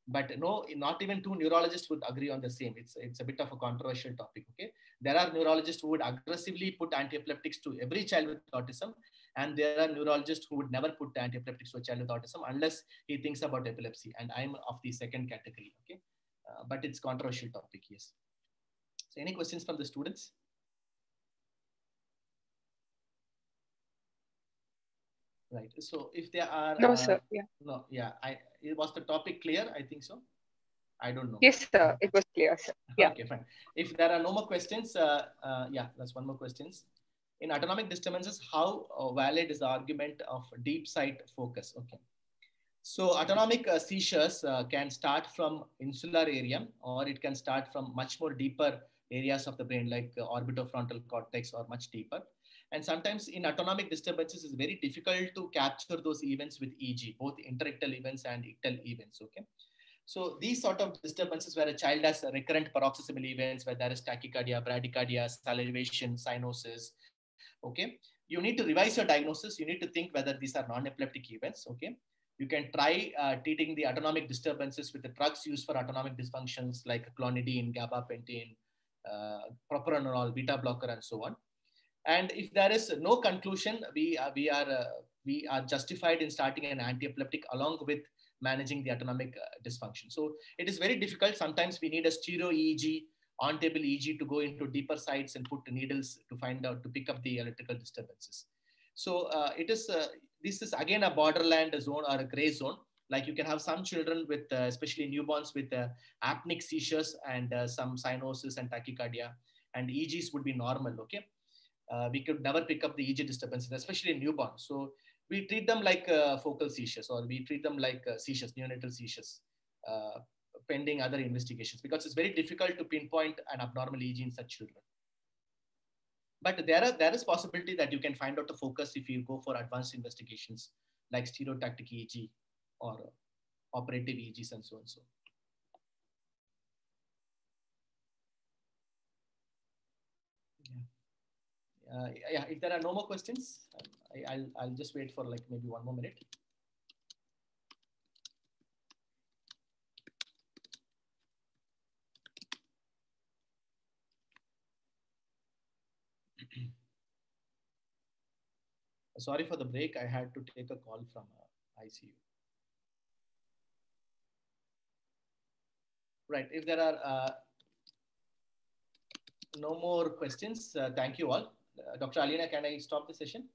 But no, not even 2 neurologists would agree on the same. It's a bit of a controversial topic. Okay, there are neurologists who would aggressively put antiepileptics to every child with autism, and there are neurologists who would never put antiepileptics to a child with autism unless he thinks about epilepsy. And I'm of the second category. Okay, but it's controversial topic. Yes. So, any questions from the students? Right. So if there are no, sir. Yeah. No, yeah. Was the topic clear? I think so. I don't know. Yes, sir. It was clear, sir. Yeah. Okay, fine. If there are no more questions, yeah, that's one more questions. In autonomic disturbances, how valid is the argument of deep sight focus? Okay. So autonomic seizures can start from insular area, or it can start from much more deeper areas of the brain, like orbitofrontal cortex or much deeper. And sometimes in autonomic disturbances, it's very difficult to capture those events with EEG, both interictal events and ictal events. Okay. So these sort of disturbances where a child has recurrent paroxysmal events, where there is tachycardia, bradycardia, salivation, cyanosis, okay, you need to revise your diagnosis. You need to think whether these are non-epileptic events, okay. You can try treating the autonomic disturbances with the drugs used for autonomic dysfunctions like clonidine, gabapentin, propranolol, beta blocker, and so on. And if there is no conclusion, we are we are justified in starting an anti-epileptic along with managing the autonomic dysfunction. So it is very difficult. Sometimes we need a stereo EEG, on-table EEG to go into deeper sites and put needles to find out, to pick up the electrical disturbances. So this is again a borderland zone or a gray zone. Like you can have some children with, especially newborns with apneic seizures and some cyanosis and tachycardia, and EEGs would be normal, okay? We could never pick up the EEG disturbances, especially in newborns. So we treat them like focal seizures, or we treat them like seizures, neonatal seizures, pending other investigations, because it's very difficult to pinpoint an abnormal EEG in such children. But there is possibility that you can find out the focus if you go for advanced investigations like stereotactic EEG or operative EEGs and so and so. Yeah, if there are no more questions, I'll just wait for like maybe 1 more minute. Sorry for the break. I had to take a call from ICU. Right. If there are no more questions, thank you all. Dr. Alina, can I stop the session?